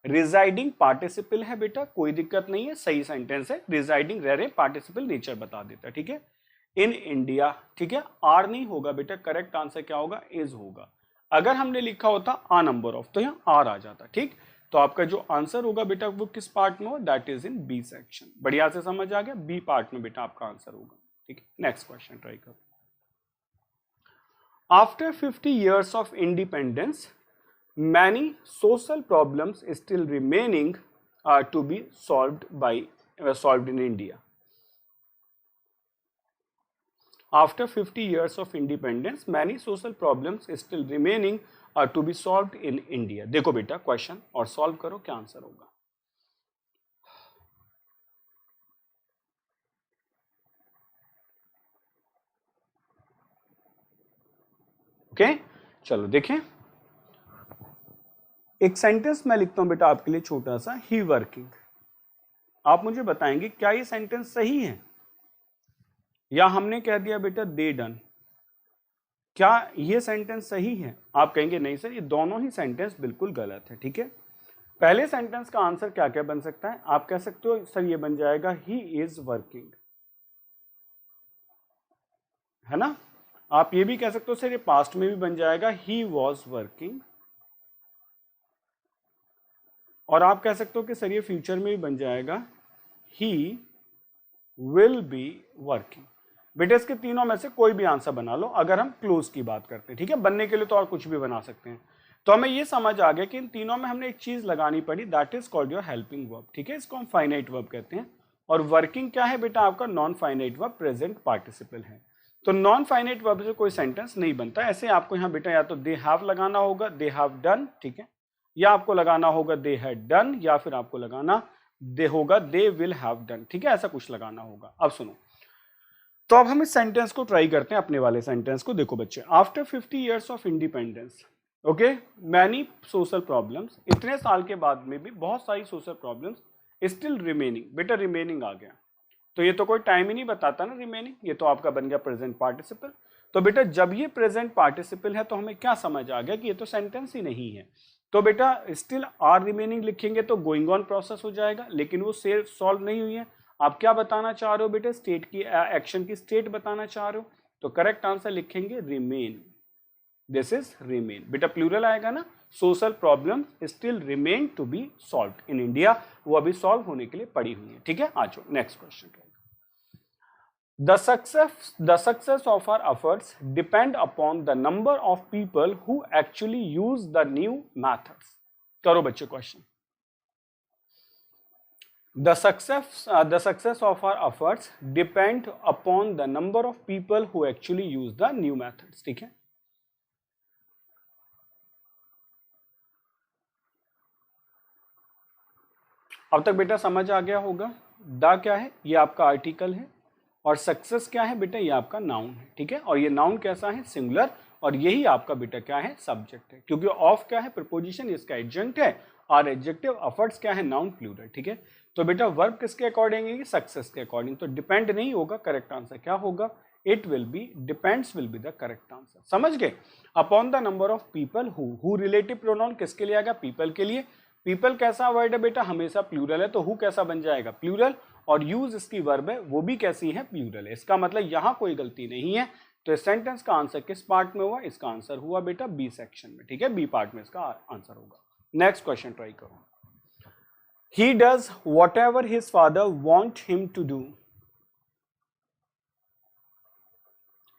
रिजाइडिंग पार्टिसिपल है बेटा, कोई दिक्कत नहीं है, सही सेंटेंस है, रिजाइडिंग रह रहे, पार्टिसिपल नेचर बता देता है। ठीक है, इन इंडिया, ठीक है, आर नहीं होगा बेटा, करेक्ट आंसर क्या होगा, इज होगा। अगर हमने लिखा होता आ नंबर ऑफ तो यहाँ आर आ जाता। ठीक, तो आपका जो आंसर होगा बेटा वो किस पार्ट में हो, that is in B section. बढ़िया से समझ आ गया, बी पार्ट में बेटा आपका आंसर होगा। ठीक है, नेक्स्ट क्वेश्चन ट्राई करो। After 50 years of independence, many social problems still remaining to be solved by solved in India. After 50 years of independence, many social problems still remaining are to be solved in India. देखो बेटा question और solve करो, क्या answer होगा. Okay चलो देखें. एक sentence मैं लिखता हूं बेटा आपके लिए छोटा सा, ही वर्किंग. आप मुझे बताएंगे क्या ये सेंटेंस सही है या हमने कह दिया बेटा दे डन. क्या ये सेंटेंस सही है? आप कहेंगे नहीं सर, ये दोनों ही सेंटेंस बिल्कुल गलत है. ठीक है, पहले सेंटेंस का आंसर क्या क्या बन सकता है? आप कह सकते हो सर ये बन जाएगा ही इज वर्किंग, है ना. आप ये भी कह सकते हो सर ये पास्ट में भी बन जाएगा ही वॉज वर्किंग, और आप कह सकते हो कि सर ये फ्यूचर में भी बन जाएगा ही विल बी वर्किंग. बेटा इसके तीनों में से कोई भी आंसर बना लो अगर हम क्लोज की बात करते हैं. ठीक है, बनने के लिए तो और कुछ भी बना सकते हैं. तो हमें ये समझ आ गया कि इन तीनों में हमने एक चीज लगानी पड़ी, that is called your helping verb. ठीक है, इसको हम फाइनाइट वर्ब कहते हैं. और वर्किंग क्या है बेटा? आपका non finite verb, present participle है. तो नॉन फाइनाइट वर्ब से कोई सेंटेंस नहीं बनता. ऐसे आपको यहाँ बेटा या तो दे हैव लगाना होगा, दे हैव डन. ठीक है, या आपको लगाना होगा दे हैड डन, या फिर आपको लगाना दे विल हैव डन. ठीक है, ऐसा कुछ लगाना होगा. अब सुनो, तो अब हम इस सेंटेंस को ट्राई करते हैं, अपने वाले सेंटेंस को. देखो बच्चे, after 50 years of independence, okay, many social problems, इतने साल के बाद में भी बहुत सारी सोशल प्रॉब्लम्स स्टिल रिमेनिंग. बेटा रिमेनिंग आ गया तो ये तो कोई टाइम ही नहीं बताता ना रिमेनिंग, ये तो आपका बन गया प्रेजेंट पार्टिसिपल. तो बेटा जब ये प्रेजेंट पार्टिसिपल है तो हमें क्या समझ आ गया कि ये तो सेंटेंस ही नहीं है. तो बेटा स्टिल आर रिमेनिंग लिखेंगे तो गोइंग ऑन प्रोसेस हो जाएगा, लेकिन वो सॉल्व नहीं हुई है. आप क्या बताना चाह रहे हो बेटा? स्टेट की, एक्शन की स्टेट बताना चाह रहे हो. तो करेक्ट आंसर लिखेंगे रिमेन. This is remain. बेटा प्लूरल आएगा ना. Social problem still remain to be solved in India, वो अभी सॉल्व होने के लिए पड़ी हुई है. ठीक है, आ जाओ next question. The success of our efforts depend upon the number of people who actually use the new methods. करो बच्चे question. The success of our efforts depend upon the number of people who actually use the new methods. ठीक है, अब तक बेटा समझ आ गया होगा. द क्या है? ये आपका आर्टिकल है, और सक्सेस क्या है बेटा? ये आपका नाउन है. ठीक है, और ये नाउन कैसा है? सिंगुलर. और यही आपका बेटा क्या है? सब्जेक्ट है, क्योंकि ऑफ क्या है? प्रीपोजिशन, इसका एडजेक्ट है. और एडजेक्टिव, एफर्ट्स क्या है? Noun plural. ठीक है, तो बेटा वर्ब किसके अकॉर्डिंग है? सक्सेस के अकॉर्डिंग. तो डिपेंड नहीं होगा, करेक्ट आंसर क्या होगा? It will be, depends will be the correct answer. समझ गए? Upon the number of people who relative pronoun किसके लिए आएगा? पीपल के लिए. पीपल कैसा वर्ड है बेटा? हमेशा प्लूरल है, तो हु कैसा बन जाएगा? प्लूरल. और यूज इसकी वर्ब है, वो भी कैसी है? प्लूरल है. इसका मतलब यहां कोई गलती नहीं है. तो इस सेंटेंस का आंसर किस पार्ट में हुआ? इसका आंसर हुआ बेटा बी सेक्शन में. ठीक है, बी पार्ट में इसका आंसर होगा. नेक्स्ट क्वेश्चन ट्राई करो. He does whatever his father want him to do.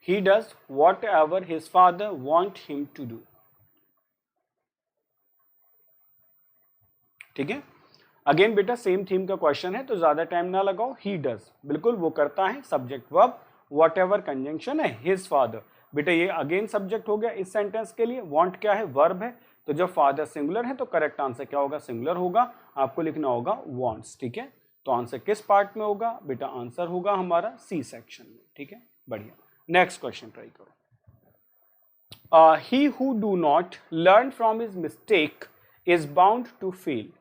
He does whatever his father want him to do. ठीक है, अगेन बेटा सेम थीम का क्वेश्चन है, तो ज्यादा टाइम ना लगाओ. ही डज, बिल्कुल वो करता है, subject verb, what ever conjunction है, हिज फादर. बेटा ये अगेन सब्जेक्ट हो गया इस सेंटेंस के लिए. वांट क्या है? वर्ब है. तो जब फादर सिंगुलर है तो करेक्ट आंसर क्या होगा? सिंगुलर होगा. आपको लिखना होगा वांट्स. ठीक है, तो आंसर किस पार्ट में होगा बेटा? आंसर होगा हमारा सी सेक्शन में. ठीक है, बढ़िया. नेक्स्ट क्वेश्चन ट्राई करो. He who do not learn from his mistake is bound to fail.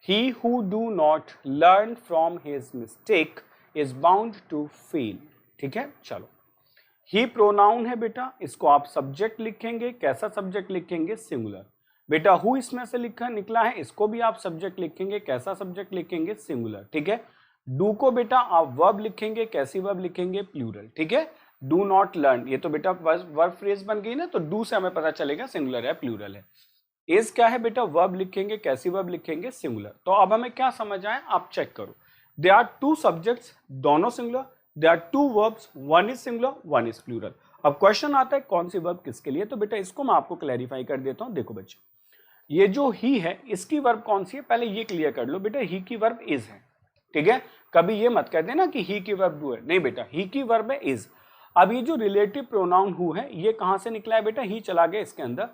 He who do not learn from his mistake is bound to fail. ठीक है, चलो. ही प्रोनाउन है बेटा, इसको आप सब्जेक्ट लिखेंगे. कैसा सब्जेक्ट लिखेंगे? सिंगुलर. बेटा हु इसमें से लिखा निकला है, इसको भी आप सब्जेक्ट लिखेंगे. कैसा सब्जेक्ट लिखेंगे? सिंगुलर. ठीक है, डू को बेटा आप वर्ब लिखेंगे. कैसी वर्ब लिखेंगे? प्लूरल. ठीक है, डू नॉट लर्न, ये तो बेटा वर्ब फ्रेज बन गई ना, तो डू से हमें पता चलेगा सिंगुलर है प्लूरल है. इज क्या है बेटा? वर्ब लिखेंगे. कैसी वर्ब लिखेंगे? सिंगुलर. तो अब हमें क्या समझ आए? आप चेक करो. दे आर टू सब्जेक्ट्स, दोनों singular. They are two verbs, one is singular, one is plural. अब क्वेश्चन आता है कौन सी वर्ब किसके लिए, तो बेटा इसको मैं आपको क्लैरिफाई कर देता हूं. देखो बच्चे, ये जो ही है इसकी वर्ब कौन सी है, पहले ये क्लियर कर लो बेटा, ही की वर्ब इज है, ठीक है। कभी ये मत कहते ना कि ही की वर्ब डू है, नहीं बेटा, ही की वर्ब है इज। अब ये जो रिलेटिव प्रोनाउन हु है ये कहां से निकला है बेटा, ही चला गया इसके अंदर,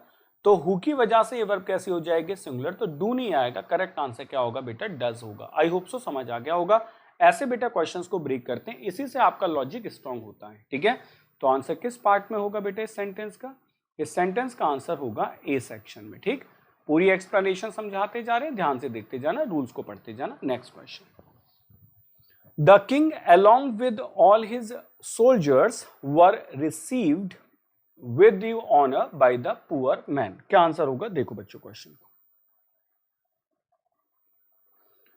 तो हु की वजह से ये वर्ब कैसी हो जाएगी, सिंगुलर, तो डू नहीं आएगा, करेक्ट आंसर क्या होगा बेटा, डज होगा। आई होप सो समझ आ गया होगा। ऐसे बेटा क्वेश्चंस को ब्रेक करते हैं, इसी से आपका लॉजिक स्ट्रांग होता है, ठीक है। तो आंसर किस पार्ट में होगा बेटा इस सेंटेंस का, इस सेंटेंस का आंसर होगा ए सेक्शन में, ठीक। पूरी एक्सप्लेनेशन समझाते जा रहे हैं, ध्यान से देखते जाना, रूल्स को पढ़ते जाना। Next question, the king along with all his soldiers were received with due honor by the poor man। क्या आंसर होगा, देखो बच्चों क्वेश्चन को,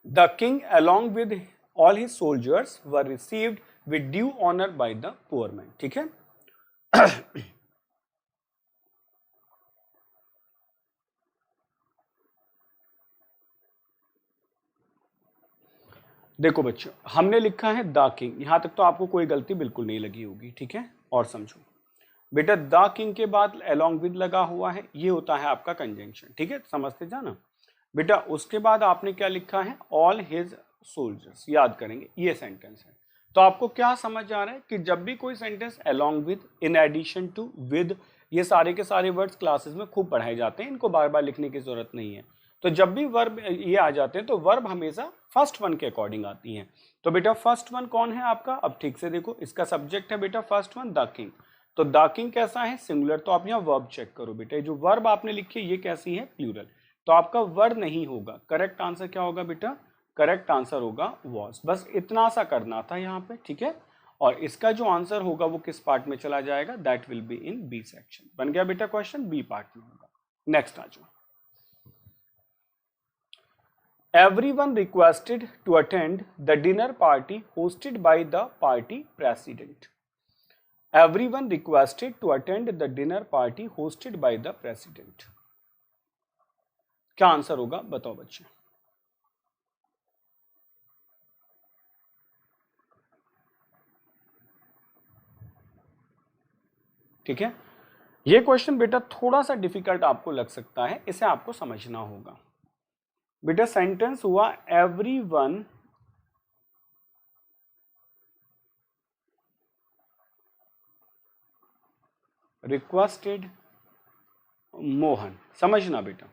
the king along with all his soldiers were received with due honor by the poor man, ठीक है। देखो बच्चों, हमने लिखा है द किंग, यहां तक तो आपको कोई गलती बिल्कुल नहीं लगी होगी, ठीक है। और समझो बेटा, द किंग के बाद along with लगा हुआ है, ये होता है आपका कंजंक्शन, ठीक है, समझते जाना बेटा। उसके बाद आपने क्या लिखा है, ऑल हिज सोल्जर्स, याद करेंगे ये सेंटेंस है। तो आपको क्या समझ आ रहा है कि जब भी कोई sentence along with, in addition to, with, ये सारे के सारे वर्ड्स क्लासेस में खूब पढ़ाए जाते हैं, इनको बार बार लिखने की जरूरत नहीं है। तो जब भी वर्ब ये आ जाते हैं तो वर्ब हमेशा फर्स्ट वन के अकॉर्डिंग आती हैं। तो बेटा फर्स्ट वन कौन है आपका, अब ठीक से देखो, इसका सब्जेक्ट है बेटा फर्स्ट वन द किंग, तो द किंग कैसा है, सिंगुलर, तो आप यहाँ वर्ब चेक करो बेटा, जो वर्ब आपने लिखी है ये कैसी है, प्लूरल, तो आपका वर्ब नहीं होगा, करेक्ट आंसर क्या होगा बेटा, करेक्ट आंसर होगा वॉज। बस इतना सा करना था यहाँ पे, ठीक है। और इसका जो आंसर होगा वो किस पार्ट में चला जाएगा, that will be in B section. बन गया बेटा क्वेश्चन, बी पार्ट में होगा। नेक्स्ट आ जाओ, everyone requested to attend the dinner party hosted by the party president। everyone requested to attend the dinner party hosted by the president। क्या answer होगा बताओ बच्चे, ठीक है। ये क्वेश्चन बेटा थोड़ा सा डिफिकल्ट आपको लग सकता है, इसे आपको समझना होगा बेटा। सेंटेंस हुआ everyone requested मोहन, समझना बेटा,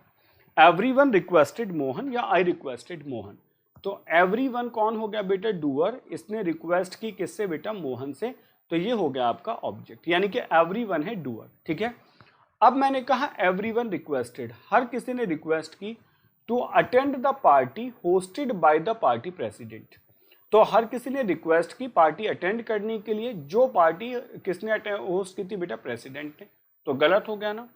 everyone requested मोहन या I requested मोहन, तो everyone कौन हो गया बेटा, डूअर, इसने रिक्वेस्ट की किससे बेटा, मोहन से, तो ये हो गया आपका ऑब्जेक्ट, यानी कि everyone है डूअर, ठीक है। अब मैंने कहा everyone requested, हर किसी ने रिक्वेस्ट की to attend the party hosted by the party president, तो हर किसी ने रिक्वेस्ट की पार्टी अटेंड करने के लिए, जो पार्टी किसने होस्ट की थी बेटा, प्रेसिडेंट ने, तो गलत हो गया ना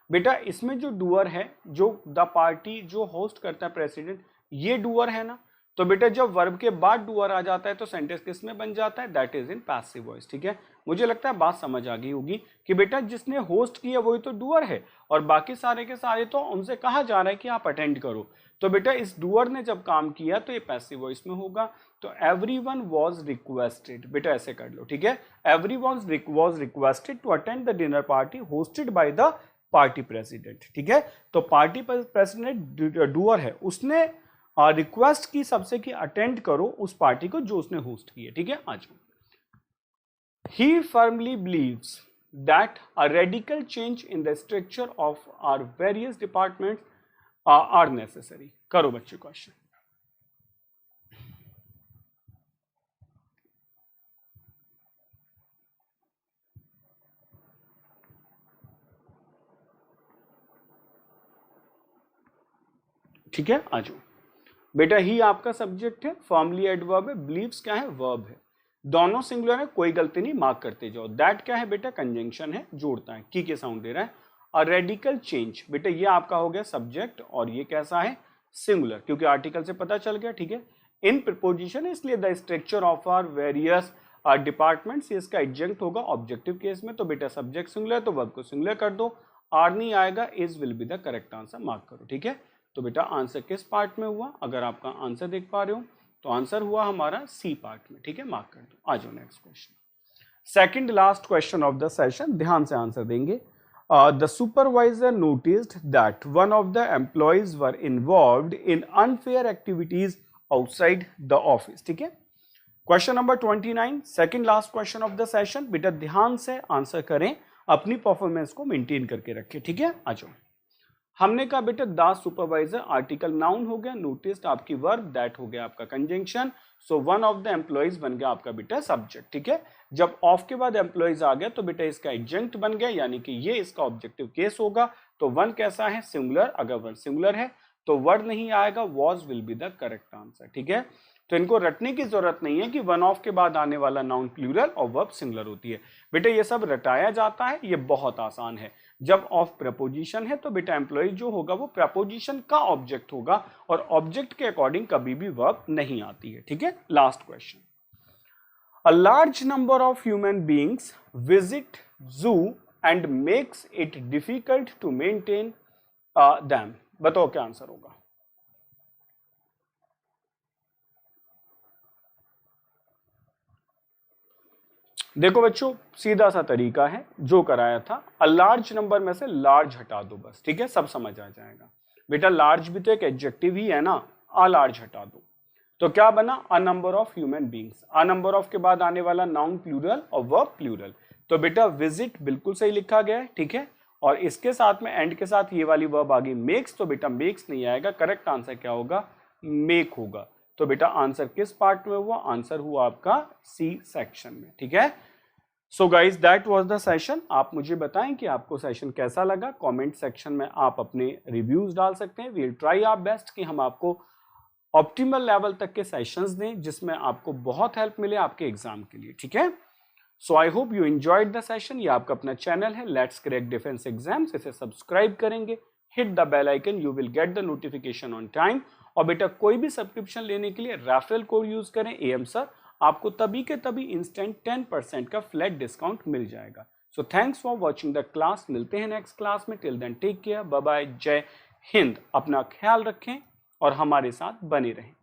बेटा। इसमें जो डूअर है, जो द पार्टी जो होस्ट करता है प्रेसिडेंट, ये डूअर है ना, तो बेटा जब वर्ब के बाद डूअर आ जाता है तो सेंटेंस किस में बन जाता है, that is in passive voice, ठीक है। मुझे लगता है बात समझ आ गई होगी कि बेटा जिसने होस्ट किया वही तो डूअर है, और बाकी सारे के सारे तो उनसे कहा जा रहा है कि आप अटेंड करो, तो बेटा इस डूअर ने जब काम किया तो ये पैसिव वॉइस में होगा। तो एवरीवन वाज रिक्वेस्टेड, बेटा ऐसे कर लो, ठीक है, everyone was requested to attend the dinner party hosted by the party president, ठीक है। तो पार्टी प्रेसिडेंट डूअर है, उसने रिक्वेस्ट की सबसे कि अटेंड करो उस पार्टी को जो उसने होस्ट की है, ठीक है। आज he firmly believes that a radical change in the structure of our various departments are necessary। करो बच्चे क्वेश्चन, ठीक है। आ जाओ बेटा, ही आपका सब्जेक्ट है, फॉर्मली एडवर्ब है, बिलीव्स क्या है, वर्ब है, दोनों सिंगुलर है, कोई गलती नहीं, मार्क करते जाओ। दैट क्या है बेटा, कंजंक्शन है, जोड़ता है, की के साउंड दे रहा है। और रेडिकल चेंज बेटा ये आपका हो गया सब्जेक्ट, और ये कैसा है, सिंगुलर, क्योंकि आर्टिकल से पता चल गया, ठीक है। इन प्रिपोजिशन इसलिए the structure of are various departments, इसका एडजंक्ट होगा ऑब्जेक्टिव केस में, तो बेटा सब्जेक्ट सिंगुलर तो वर्ब को सिंगुलर कर दो, आर नहीं आएगा, is will be the correct answer, mark करो, ठीक है। तो बेटा आंसर किस पार्ट में हुआ, अगर आपका आंसर देख पा रहे हो तो आंसर हुआ हमारा सी पार्ट में, ठीक है, मार्क कर दो। आ जाओ next question, second last question of the session, ध्यान से आंसर देंगे। The supervisor noticed that one of the employees were involved in unfair activities outside the office. ठीक है, question number 29, second last question of the session. बेटा ध्यान से answer करें, अपनी परफॉर्मेंस को मेंटेन करके रखें। ठीक है, आ जाओ। हमने कहा बेटा द सुपरवाइजर आर्टिकल नाउन हो गया, नोटिस्ड आपकी वर्ब, दैट हो गया आपका conjunction, so one of the employees बन गया आपका बेटा सब्जेक्ट। ठीक है, जब ऑफ के बाद एम्प्लॉइज आ गया तो बेटा इसका एडजंक्ट बन गया, यानी कि ये इसका ऑब्जेक्टिव केस होगा। तो वन कैसा है, सिंगुलर, अगर वन सिंगुलर है तो वर्ड नहीं आएगा, was will be the correct answer. ठीक है, तो इनको रटने की जरूरत नहीं है कि वन ऑफ के बाद आने वाला नाउन प्लूरल और वर्ब सिंगुलर होती है। बेटा ये सब रटाया जाता है, ये बहुत आसान है। जब ऑफ प्रपोजिशन है तो बेटा एम्प्लॉय जो होगा वो प्रपोजिशन का ऑब्जेक्ट होगा और ऑब्जेक्ट के अकॉर्डिंग कभी भी वर्ब नहीं आती है। ठीक है, last question. A large number of human beings visit zoo and makes it difficult to maintain them. बताओ क्या आंसर होगा। देखो बच्चों, सीधा सा तरीका है जो कराया था, अ लार्ज नंबर में से लार्ज हटा दो बस। ठीक है, सब समझ आ जाएगा। बेटा लार्ज भी तो एक एडजेक्टिव ही है ना, अ लार्ज हटा दो तो क्या बना, अ number of human beings. A number of के बाद आने वाला नाउन प्लूरल और वर्ब प्लूरल, तो बेटा विजिट बिल्कुल सही लिखा गया है। ठीक है, और इसके साथ में एंड के साथ ये वाली वर्ब आ गई मेक्स, तो बेटा मेक्स नहीं आएगा, करेक्ट आंसर क्या होगा, मेक होगा। तो बेटा आंसर किस पार्ट में हुआ, आंसर हुआ आपका सी सेक्शन में। ठीक है, so guys that was the session. आप मुझे बताएं कि आपको सेशन कैसा लगा, कमेंट सेक्शन में आप अपने रिव्यूज डाल सकते हैं। We will try our best कि हम आपको ऑप्टिमल लेवल तक के सेशंस दें जिसमें आपको बहुत हेल्प मिले आपके एग्जाम के लिए। ठीक है, so I hope you enjoyed the session. ये आपका अपना चैनल है लेट्स क्रैक डिफेंस एग्जाम्स, इसे सब्सक्राइब करेंगे, hit the bell icon, you will get the notification on time. और बेटा कोई भी सब्सक्रिप्शन लेने के लिए रेफरल कोड यूज करें AM सर, आपको तभी के तभी इंस्टेंट 10% का फ्लैट डिस्काउंट मिल जाएगा। So thanks for watching the class, मिलते हैं नेक्स्ट क्लास में। Till then take care, bye bye, जय हिंद। अपना ख्याल रखें और हमारे साथ बने रहें।